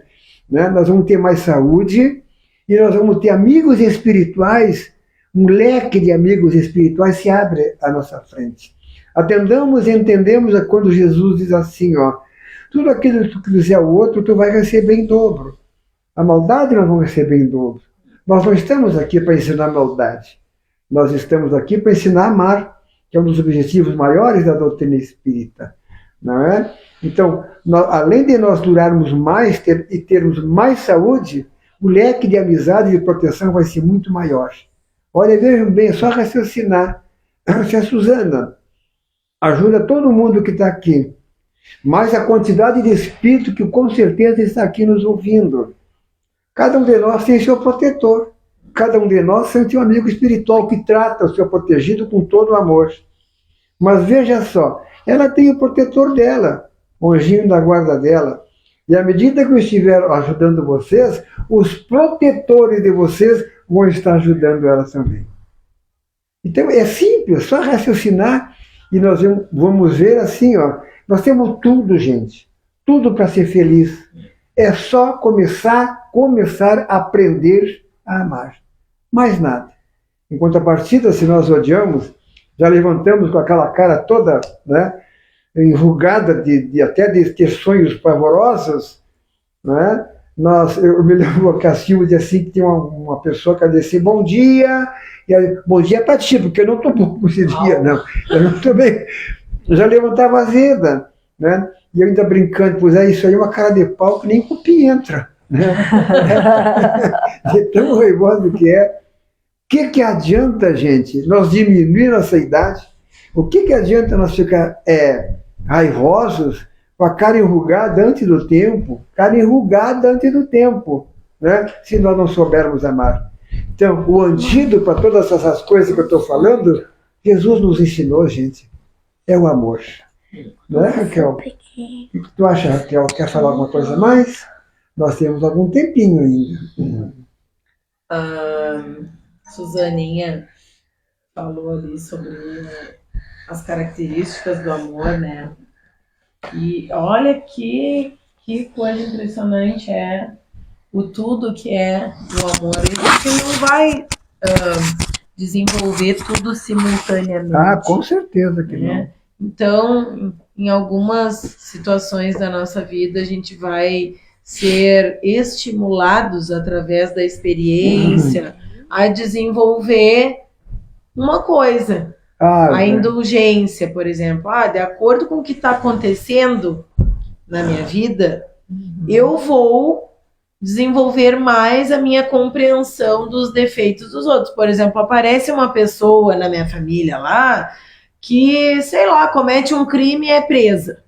né, nós vamos ter mais saúde e nós vamos ter amigos espirituais, um leque de amigos espirituais se abre à nossa frente. Atendamos e entendemos quando Jesus diz assim, ó, tudo aquilo que tu fizer ao outro, tu vai receber em dobro. A maldade nós vamos receber em dobro. Nós não estamos aqui para ensinar maldade. Nós estamos aqui para ensinar a amar, que é um dos objetivos maiores da doutrina espírita, não é? Então, além de nós durarmos mais e termos mais saúde, o leque de amizade e de proteção vai ser muito maior. Olha, vejam bem, é só raciocinar. Se a Suzana ajuda todo mundo que está aqui, mais a quantidade de espírito que com certeza está aqui nos ouvindo, cada um de nós tem seu protetor. Cada um de nós sente um amigo espiritual que trata o seu protegido com todo o amor. Mas veja só, ela tem o protetor dela, o anjinho da guarda dela. E à medida que eu estiver ajudando vocês, os protetores de vocês vão estar ajudando ela também. Então é simples, só raciocinar e nós vamos ver assim, ó, nós temos tudo, gente, tudo para ser feliz. É só começar a aprender a amar. Mais nada. Em contrapartida, se nós odiamos, já levantamos com aquela cara toda, né, enrugada até de ter sonhos pavorosos, né? Eu me lembro que a Silvia disse assim, que tinha uma pessoa que disse bom dia, e aí, bom dia para ti, porque eu não estou bom com esse dia, não. Eu não estou bem. Eu já levantava azeda, né? E eu ainda brincando, pois é, isso aí é uma cara de pau que nem cupim entra, né? De tão raivoso que é. O que adianta, gente, nós diminuir nossa idade? O que adianta nós ficar raivosos com a cara enrugada antes do tempo? Cara enrugada antes do tempo, né? Se nós não soubermos amar. Então, o antídoto para todas essas coisas que eu estou falando, Jesus nos ensinou, gente, é o amor. Não é, Raquel? O que tu acha, Raquel? Quer falar alguma coisa mais? Nós temos algum tempinho ainda. Suzaninha falou ali sobre as características do amor, né? E olha que coisa impressionante é o tudo que é o amor. A gente não vai desenvolver tudo simultaneamente. Ah, com certeza que não. Então, em algumas situações da nossa vida, a gente vai ser estimulados através da experiência a desenvolver uma coisa. A indulgência, por exemplo. De acordo com o que está acontecendo na minha vida, eu vou desenvolver mais a minha compreensão dos defeitos dos outros. Por exemplo, aparece uma pessoa na minha família lá que, sei lá, comete um crime e é presa.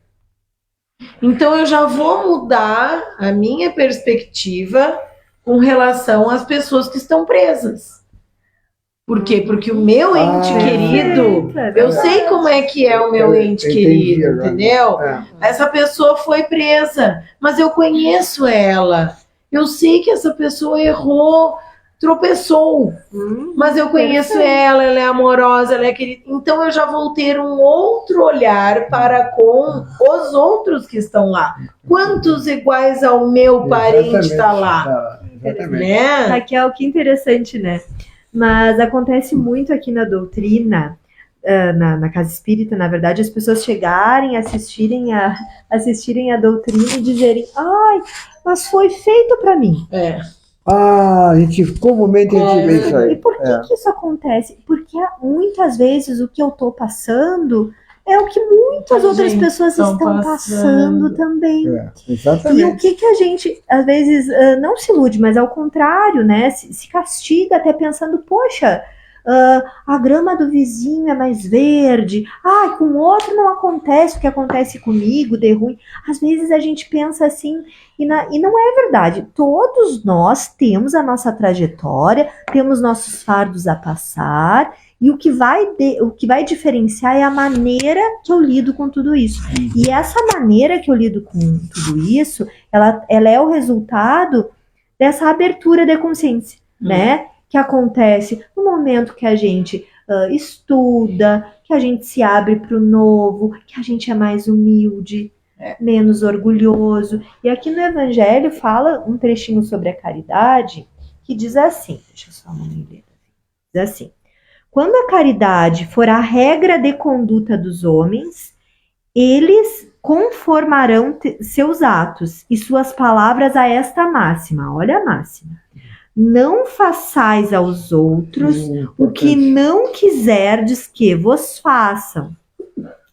Então eu já vou mudar a minha perspectiva com relação às pessoas que estão presas. Por quê? Porque o meu ente querido, eu sei como é que é o meu ente querido, entendeu? Essa pessoa foi presa, mas eu conheço ela. Eu sei que essa pessoa errou, tropeçou, mas eu conheço ela é amorosa, ela é querida. Então eu já vou ter um outro olhar para com os outros que estão lá. Quantos iguais ao meu parente está lá? Né? Raquel, que interessante, né? Mas acontece muito aqui na doutrina, na casa espírita, na verdade, as pessoas chegarem, assistirem a doutrina e dizerem: ai, mas foi feito para mim. A gente comumente a gente vê isso aí. E por que isso acontece? Porque muitas vezes o que eu estou passando é o que muitas outras pessoas estão passando também. Exatamente. E o que a gente, às vezes, não se ilude, mas ao contrário, né? Se castiga até pensando, poxa, a grama do vizinho é mais verde, com o outro não acontece o que acontece comigo, de ruim. Às vezes a gente pensa assim, e não é verdade. Todos nós temos a nossa trajetória, temos nossos fardos a passar, e o que vai diferenciar é a maneira que eu lido com tudo isso. E essa maneira que eu lido com tudo isso, ela é o resultado dessa abertura de consciência, né? Que acontece no momento que a gente estuda, que a gente se abre para o novo, que a gente é mais humilde, menos orgulhoso. E aqui no Evangelho fala um trechinho sobre a caridade que diz assim, deixa eu só não me ler, diz assim: quando a caridade for a regra de conduta dos homens, eles conformarão seus atos e suas palavras a esta máxima. Olha a máxima. Não façais aos outros o que não quiserdes que vos façam.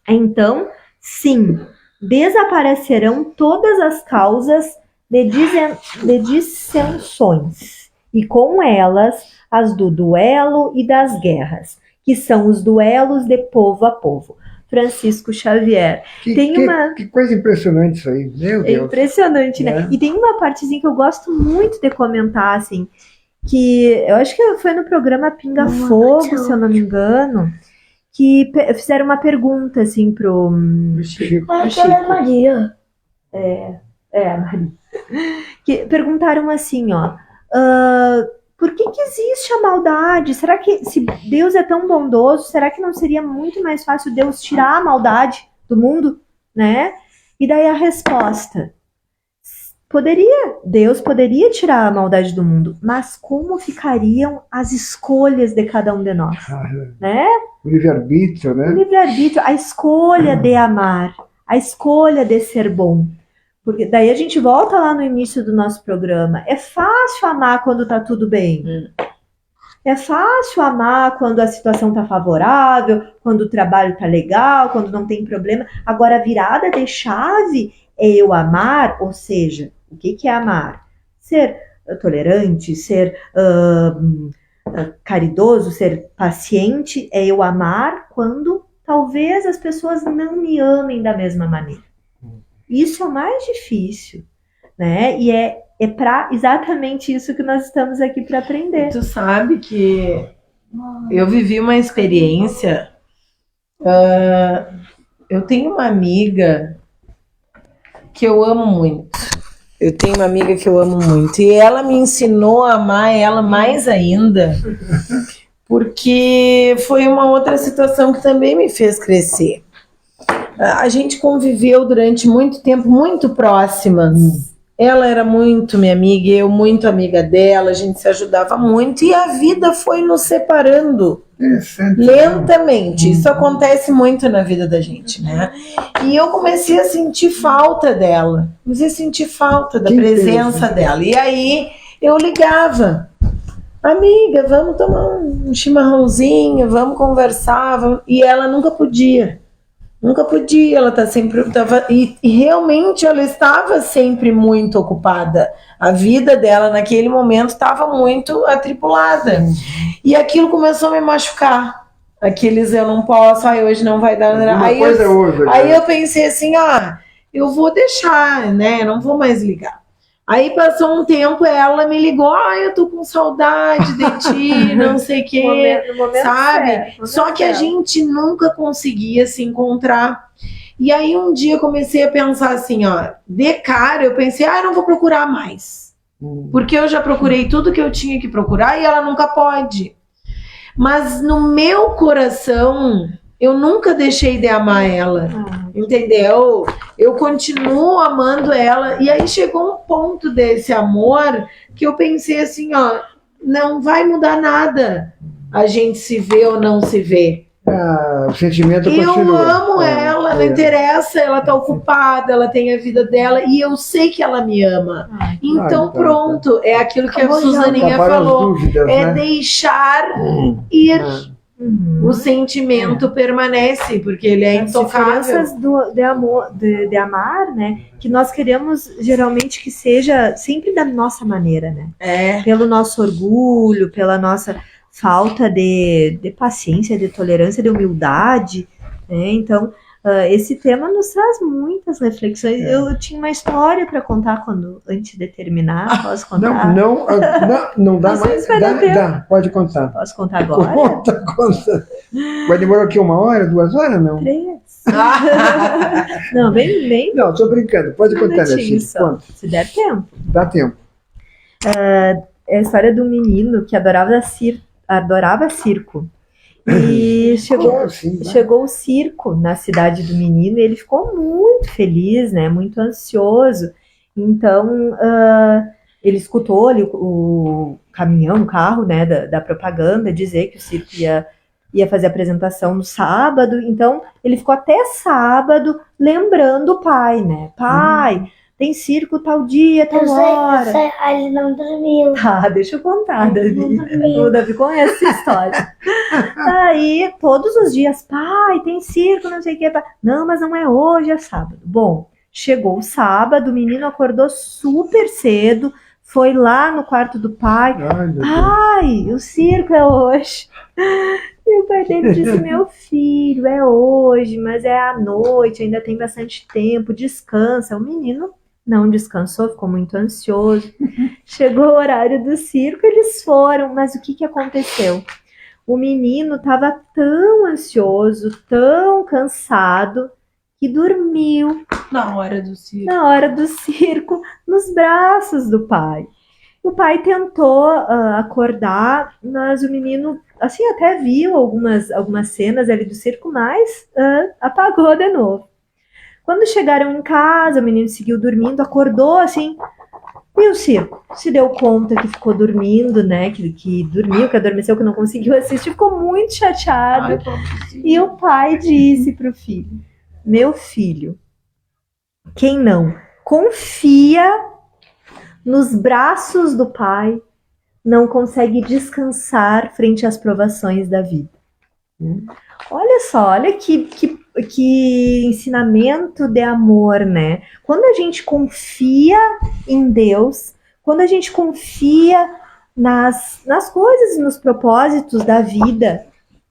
Então, sim, desaparecerão todas as causas de dissensões, e com elas as do duelo e das guerras, que são os duelos de povo a povo. Francisco Xavier. Que coisa impressionante isso aí, meu Deus. É impressionante, né? E tem uma partezinha que eu gosto muito de comentar, assim, que eu acho que foi no programa Pinga Fogo, se eu não me engano, que fizeram uma pergunta, assim, pro Chico. Maria. Maria. Que perguntaram assim, por que existe a maldade? Será que, se Deus é tão bondoso, será que não seria muito mais fácil Deus tirar a maldade do mundo, né? E daí a resposta: Deus poderia tirar a maldade do mundo, mas como ficariam as escolhas de cada um de nós, né? O livre-arbítrio, né? O livre-arbítrio, a escolha de amar, a escolha de ser bom. Porque daí a gente volta lá no início do nosso programa. É fácil amar quando tá tudo bem. É fácil amar quando a situação tá favorável, quando o trabalho tá legal, quando não tem problema. Agora, a virada de chave é eu amar, ou seja, o que é amar? Ser tolerante, ser caridoso, ser paciente, é eu amar quando talvez as pessoas não me amem da mesma maneira. Isso é o mais difícil, né? E é para exatamente isso que nós estamos aqui para aprender. Tu sabe que eu vivi uma experiência. Eu tenho uma amiga que eu amo muito. E ela me ensinou a amar ela mais ainda, porque foi uma outra situação que também me fez crescer. A gente conviveu durante muito tempo, muito próximas. Ela era muito minha amiga, eu muito amiga dela, a gente se ajudava muito, e a vida foi nos separando lentamente. Isso acontece muito na vida da gente, né? E eu comecei a sentir falta dela, comecei a sentir falta da presença dela. E aí eu ligava: amiga, vamos tomar um chimarrãozinho, vamos conversar, e ela nunca podia. Nunca podia, ela tá sempre e realmente ela estava sempre muito ocupada. A vida dela naquele momento estava muito atribulada. E aquilo começou a me machucar. Aqueles eu não posso, hoje não vai dar. Aí eu pensei assim, eu vou deixar, né? Não vou mais ligar. Aí passou um tempo, ela me ligou, eu tô com saudade de ti, não sei o quê, sabe? Só que a gente nunca conseguia se encontrar. E aí um dia eu comecei a pensar assim, de cara, eu pensei, não vou procurar mais. Porque eu já procurei tudo que eu tinha que procurar e ela nunca pode. Mas no meu coração, eu nunca deixei de amar ela, entendeu? Eu continuo amando ela. E aí chegou um ponto desse amor que eu pensei assim, não vai mudar nada a gente se vê ou não se vê. O sentimento continua. Eu amo ela, não interessa, ela tá ocupada, ela tem a vida dela e eu sei que ela me ama. Então pronto, é aquilo que a Suzaninha falou, dúvidas, né? Deixar ir. O sentimento permanece, porque ele é intocável. As diferenças de amar, né? Que nós queremos geralmente que seja sempre da nossa maneira, né? Pelo nosso orgulho, pela nossa falta de paciência, de tolerância, de humildade, né? Então, esse tema nos traz muitas reflexões. Eu tinha uma história para contar antes de terminar. Posso contar? Não dá mais. Dá, pode contar. Posso contar agora? Conta. Vai demorar aqui 1 hora, 2 horas, não? 3. Não, bem. Não, tô brincando. Pode contar, assim. Se der tempo. Dá tempo. É a história do menino que adorava circo. E chegou o circo na cidade do menino e ele ficou muito feliz, né? Muito ansioso. Então, ele escutou ali o caminhão, o carro, né, da propaganda dizer que o circo ia fazer a apresentação no sábado. Então, ele ficou até sábado lembrando o pai, né? Pai, tem circo tal dia, tal hora. Eu sei, ele não dormiu. Tá, deixa eu contar, Davi. O Davi conhece essa história. Aí, todos os dias, pai, tem circo, não sei o que. Não, mas não é hoje, é sábado. Bom, chegou o sábado, o menino acordou super cedo, foi lá no quarto do pai. Pai, o circo é hoje. E o pai dele disse, meu filho, é hoje, mas é à noite, ainda tem bastante tempo, descansa. O menino não descansou, ficou muito ansioso. Chegou o horário do circo, eles foram, mas o que aconteceu? O menino estava tão ansioso, tão cansado, que dormiu na hora do circo, nos braços do pai. O pai tentou acordar, mas o menino, assim, até viu algumas cenas ali do circo, mas apagou de novo. Quando chegaram em casa, o menino seguiu dormindo, acordou assim, e o circo? Se deu conta que ficou dormindo, né? Que dormiu, que adormeceu, que não conseguiu assistir, ficou muito chateado. E o pai disse pro filho, meu filho, quem não confia nos braços do pai, não consegue descansar frente às provações da vida. Olha só, olha que ensinamento de amor, né? Quando a gente confia em Deus, quando a gente confia nas coisas, nos propósitos da vida,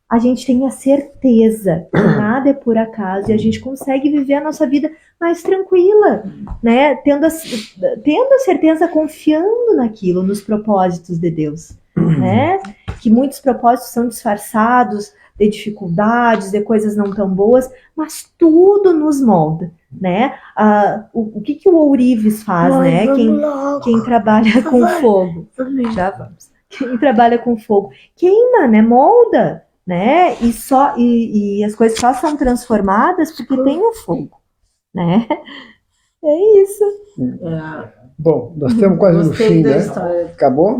a gente tem a certeza que nada é por acaso e a gente consegue viver a nossa vida mais tranquila, né? Tendo a certeza, confiando naquilo, nos propósitos de Deus, né? Que muitos propósitos são disfarçados de dificuldades, de coisas não tão boas, mas tudo nos molda, né? O que o ourives faz, né? Quem trabalha com fogo, já vamos. Quem trabalha com fogo queima, né? Molda, né? E as coisas só são transformadas porque tem o fogo, né? É isso. Bom, nós estamos quase no fim, né? Acabou?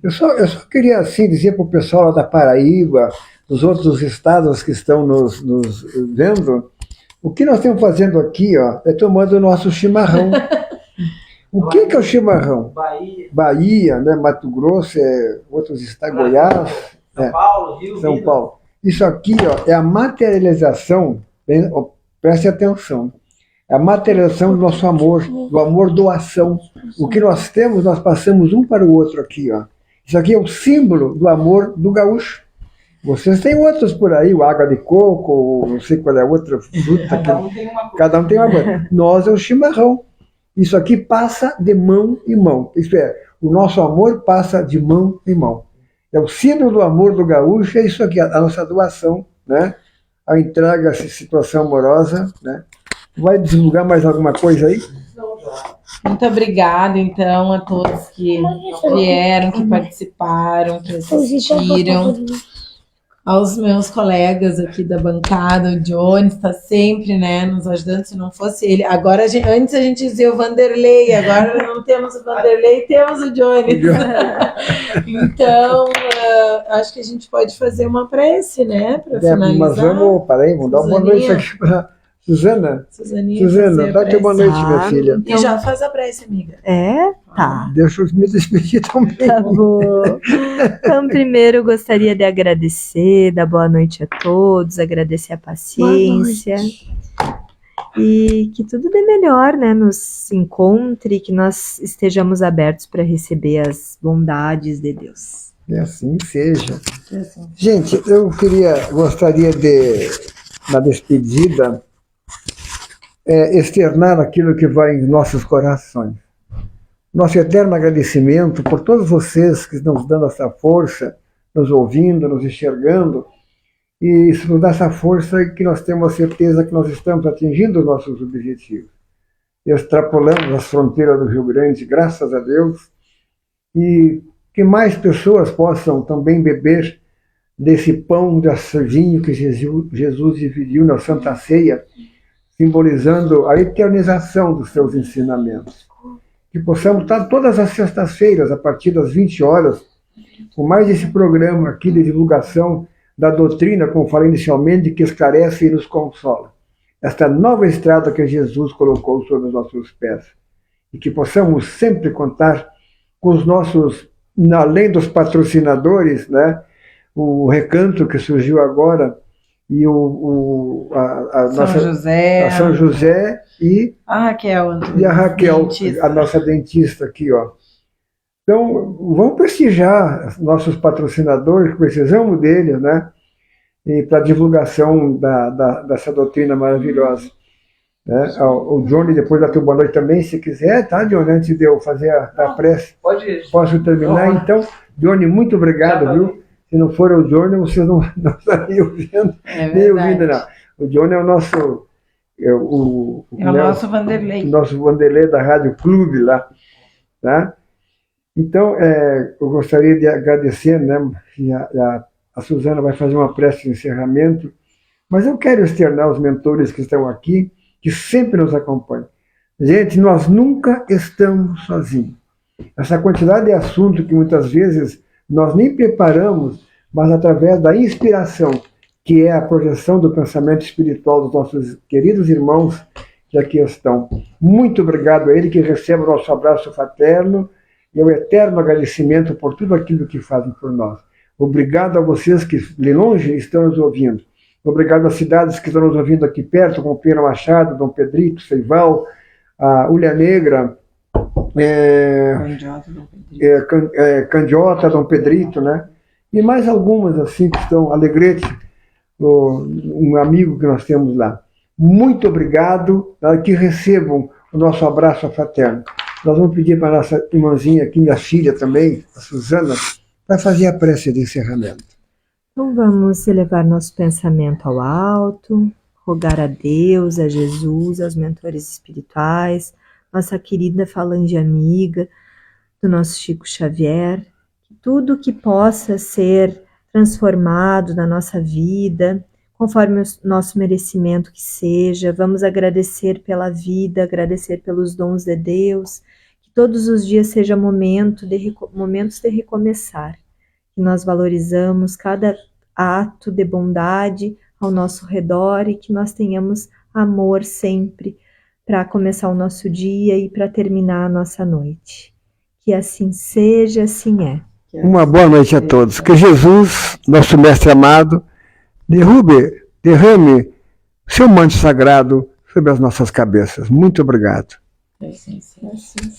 Eu só queria assim dizer para o pessoal lá da Paraíba, dos outros estados que estão nos vendo, o que nós estamos fazendo aqui, é tomando o nosso chimarrão. O que é o chimarrão? Bahia, né? Mato Grosso, outros estados, Goiás, São Paulo, Rio, São Paulo. Isso aqui, ó, é a materialização, preste atenção, é a materialização do nosso amor, do amor doação. O que nós temos, nós passamos um para o outro aqui, ó. Isso aqui é o símbolo do amor do gaúcho. Vocês têm outros por aí, o água de coco, não sei qual é a outra fruta. Cada um tem uma coisa. Nós é o chimarrão. Isso aqui passa de mão em mão. Isto é, o nosso amor passa de mão em mão. É o símbolo do amor do gaúcho, é isso aqui, a nossa doação, né? A entrega, essa situação amorosa, né? Vai divulgar mais alguma coisa aí? Muito obrigada, então, a todos que vieram, que participaram, que assistiram. Aos meus colegas aqui da bancada, o Johnny está sempre, né, nos ajudando. Se não fosse ele, agora antes a gente dizia o Vanderlei, agora não temos o Vanderlei, temos o Johnny. Então, acho que a gente pode fazer uma prece, né, para finalizar. Mas vamos dar uma boa noite aqui para Suzana. Suzana, dá teu boa noite, minha filha. E já faz a prece, amiga. Tá. Deixa eu me despedir também. Tá bom. Então, primeiro, eu gostaria de agradecer, dar boa noite a todos, agradecer a paciência. E que tudo dê melhor, né? Nos encontre, que nós estejamos abertos para receber as bondades de Deus. E assim seja. Gente, eu gostaria de, na despedida, externar aquilo que vai em nossos corações. Nosso eterno agradecimento por todos vocês que estão nos dando essa força, nos ouvindo, nos enxergando, e isso nos dá essa força que nós temos a certeza que nós estamos atingindo os nossos objetivos. Extrapolamos as fronteiras do Rio Grande, graças a Deus, e que mais pessoas possam também beber desse pão, desse vinho que Jesus dividiu na Santa Ceia, simbolizando a eternização dos seus ensinamentos. Que possamos estar todas as sextas-feiras, a partir das 20 horas, com mais esse programa aqui de divulgação da doutrina, como falei inicialmente, que esclarece e nos consola. Esta nova estrada que Jesus colocou sobre os nossos pés. E que possamos sempre contar com os nossos, além dos patrocinadores, né, o Recanto que surgiu agora, e São José e a Raquel, a nossa dentista aqui, ó. Então, vamos prestigiar nossos patrocinadores, que precisamos deles, né? E para a divulgação dessa doutrina maravilhosa. Né? O Johnny, depois da tua boa noite também, se quiser, tá, Johnny? Antes de eu fazer a prece, posso terminar? Então, Johnny, muito obrigado, viu? Se não for o Johnny, vocês não estariam vendo, nem ouvindo, não. O Johnny é o nosso... o nosso Vanderlei. O nosso Vanderlei da Rádio Clube lá. Tá? Então, eu gostaria de agradecer, né? A Suzana vai fazer uma prece de encerramento, mas eu quero externar os mentores que estão aqui, que sempre nos acompanham. Gente, nós nunca estamos sozinhos. Essa quantidade de assunto que muitas vezes nós nem preparamos, mas através da inspiração, que é a projeção do pensamento espiritual dos nossos queridos irmãos que aqui estão. Muito obrigado a ele, que recebe o nosso abraço fraterno e o eterno agradecimento por tudo aquilo que fazem por nós. Obrigado a vocês que de longe estão nos ouvindo. Obrigado às cidades que estão nos ouvindo aqui perto, como Pena Machado, Dom Pedrito, Seival, a Ulha Negra, Candiota, Dom Pedrito, né? E mais algumas assim que estão, Alegrete, um amigo que nós temos lá. Muito obrigado, que recebam o nosso abraço fraterno. Nós vamos pedir para a nossa irmãzinha aqui, minha filha também, a Suzana, para fazer a prece de encerramento. Então vamos elevar nosso pensamento ao alto, rogar a Deus, a Jesus, aos mentores espirituais, nossa querida falange amiga do nosso Chico Xavier, que tudo que possa ser transformado na nossa vida, conforme o nosso merecimento que seja, vamos agradecer pela vida, agradecer pelos dons de Deus, que todos os dias sejam momentos de recomeçar, que nós valorizamos cada ato de bondade ao nosso redor e que nós tenhamos amor sempre para começar o nosso dia e para terminar a nossa noite. Que assim seja, assim é. Uma boa noite a todos. Que Jesus, nosso mestre amado, derrame seu manto sagrado sobre as nossas cabeças. Muito obrigado. Sim, sim.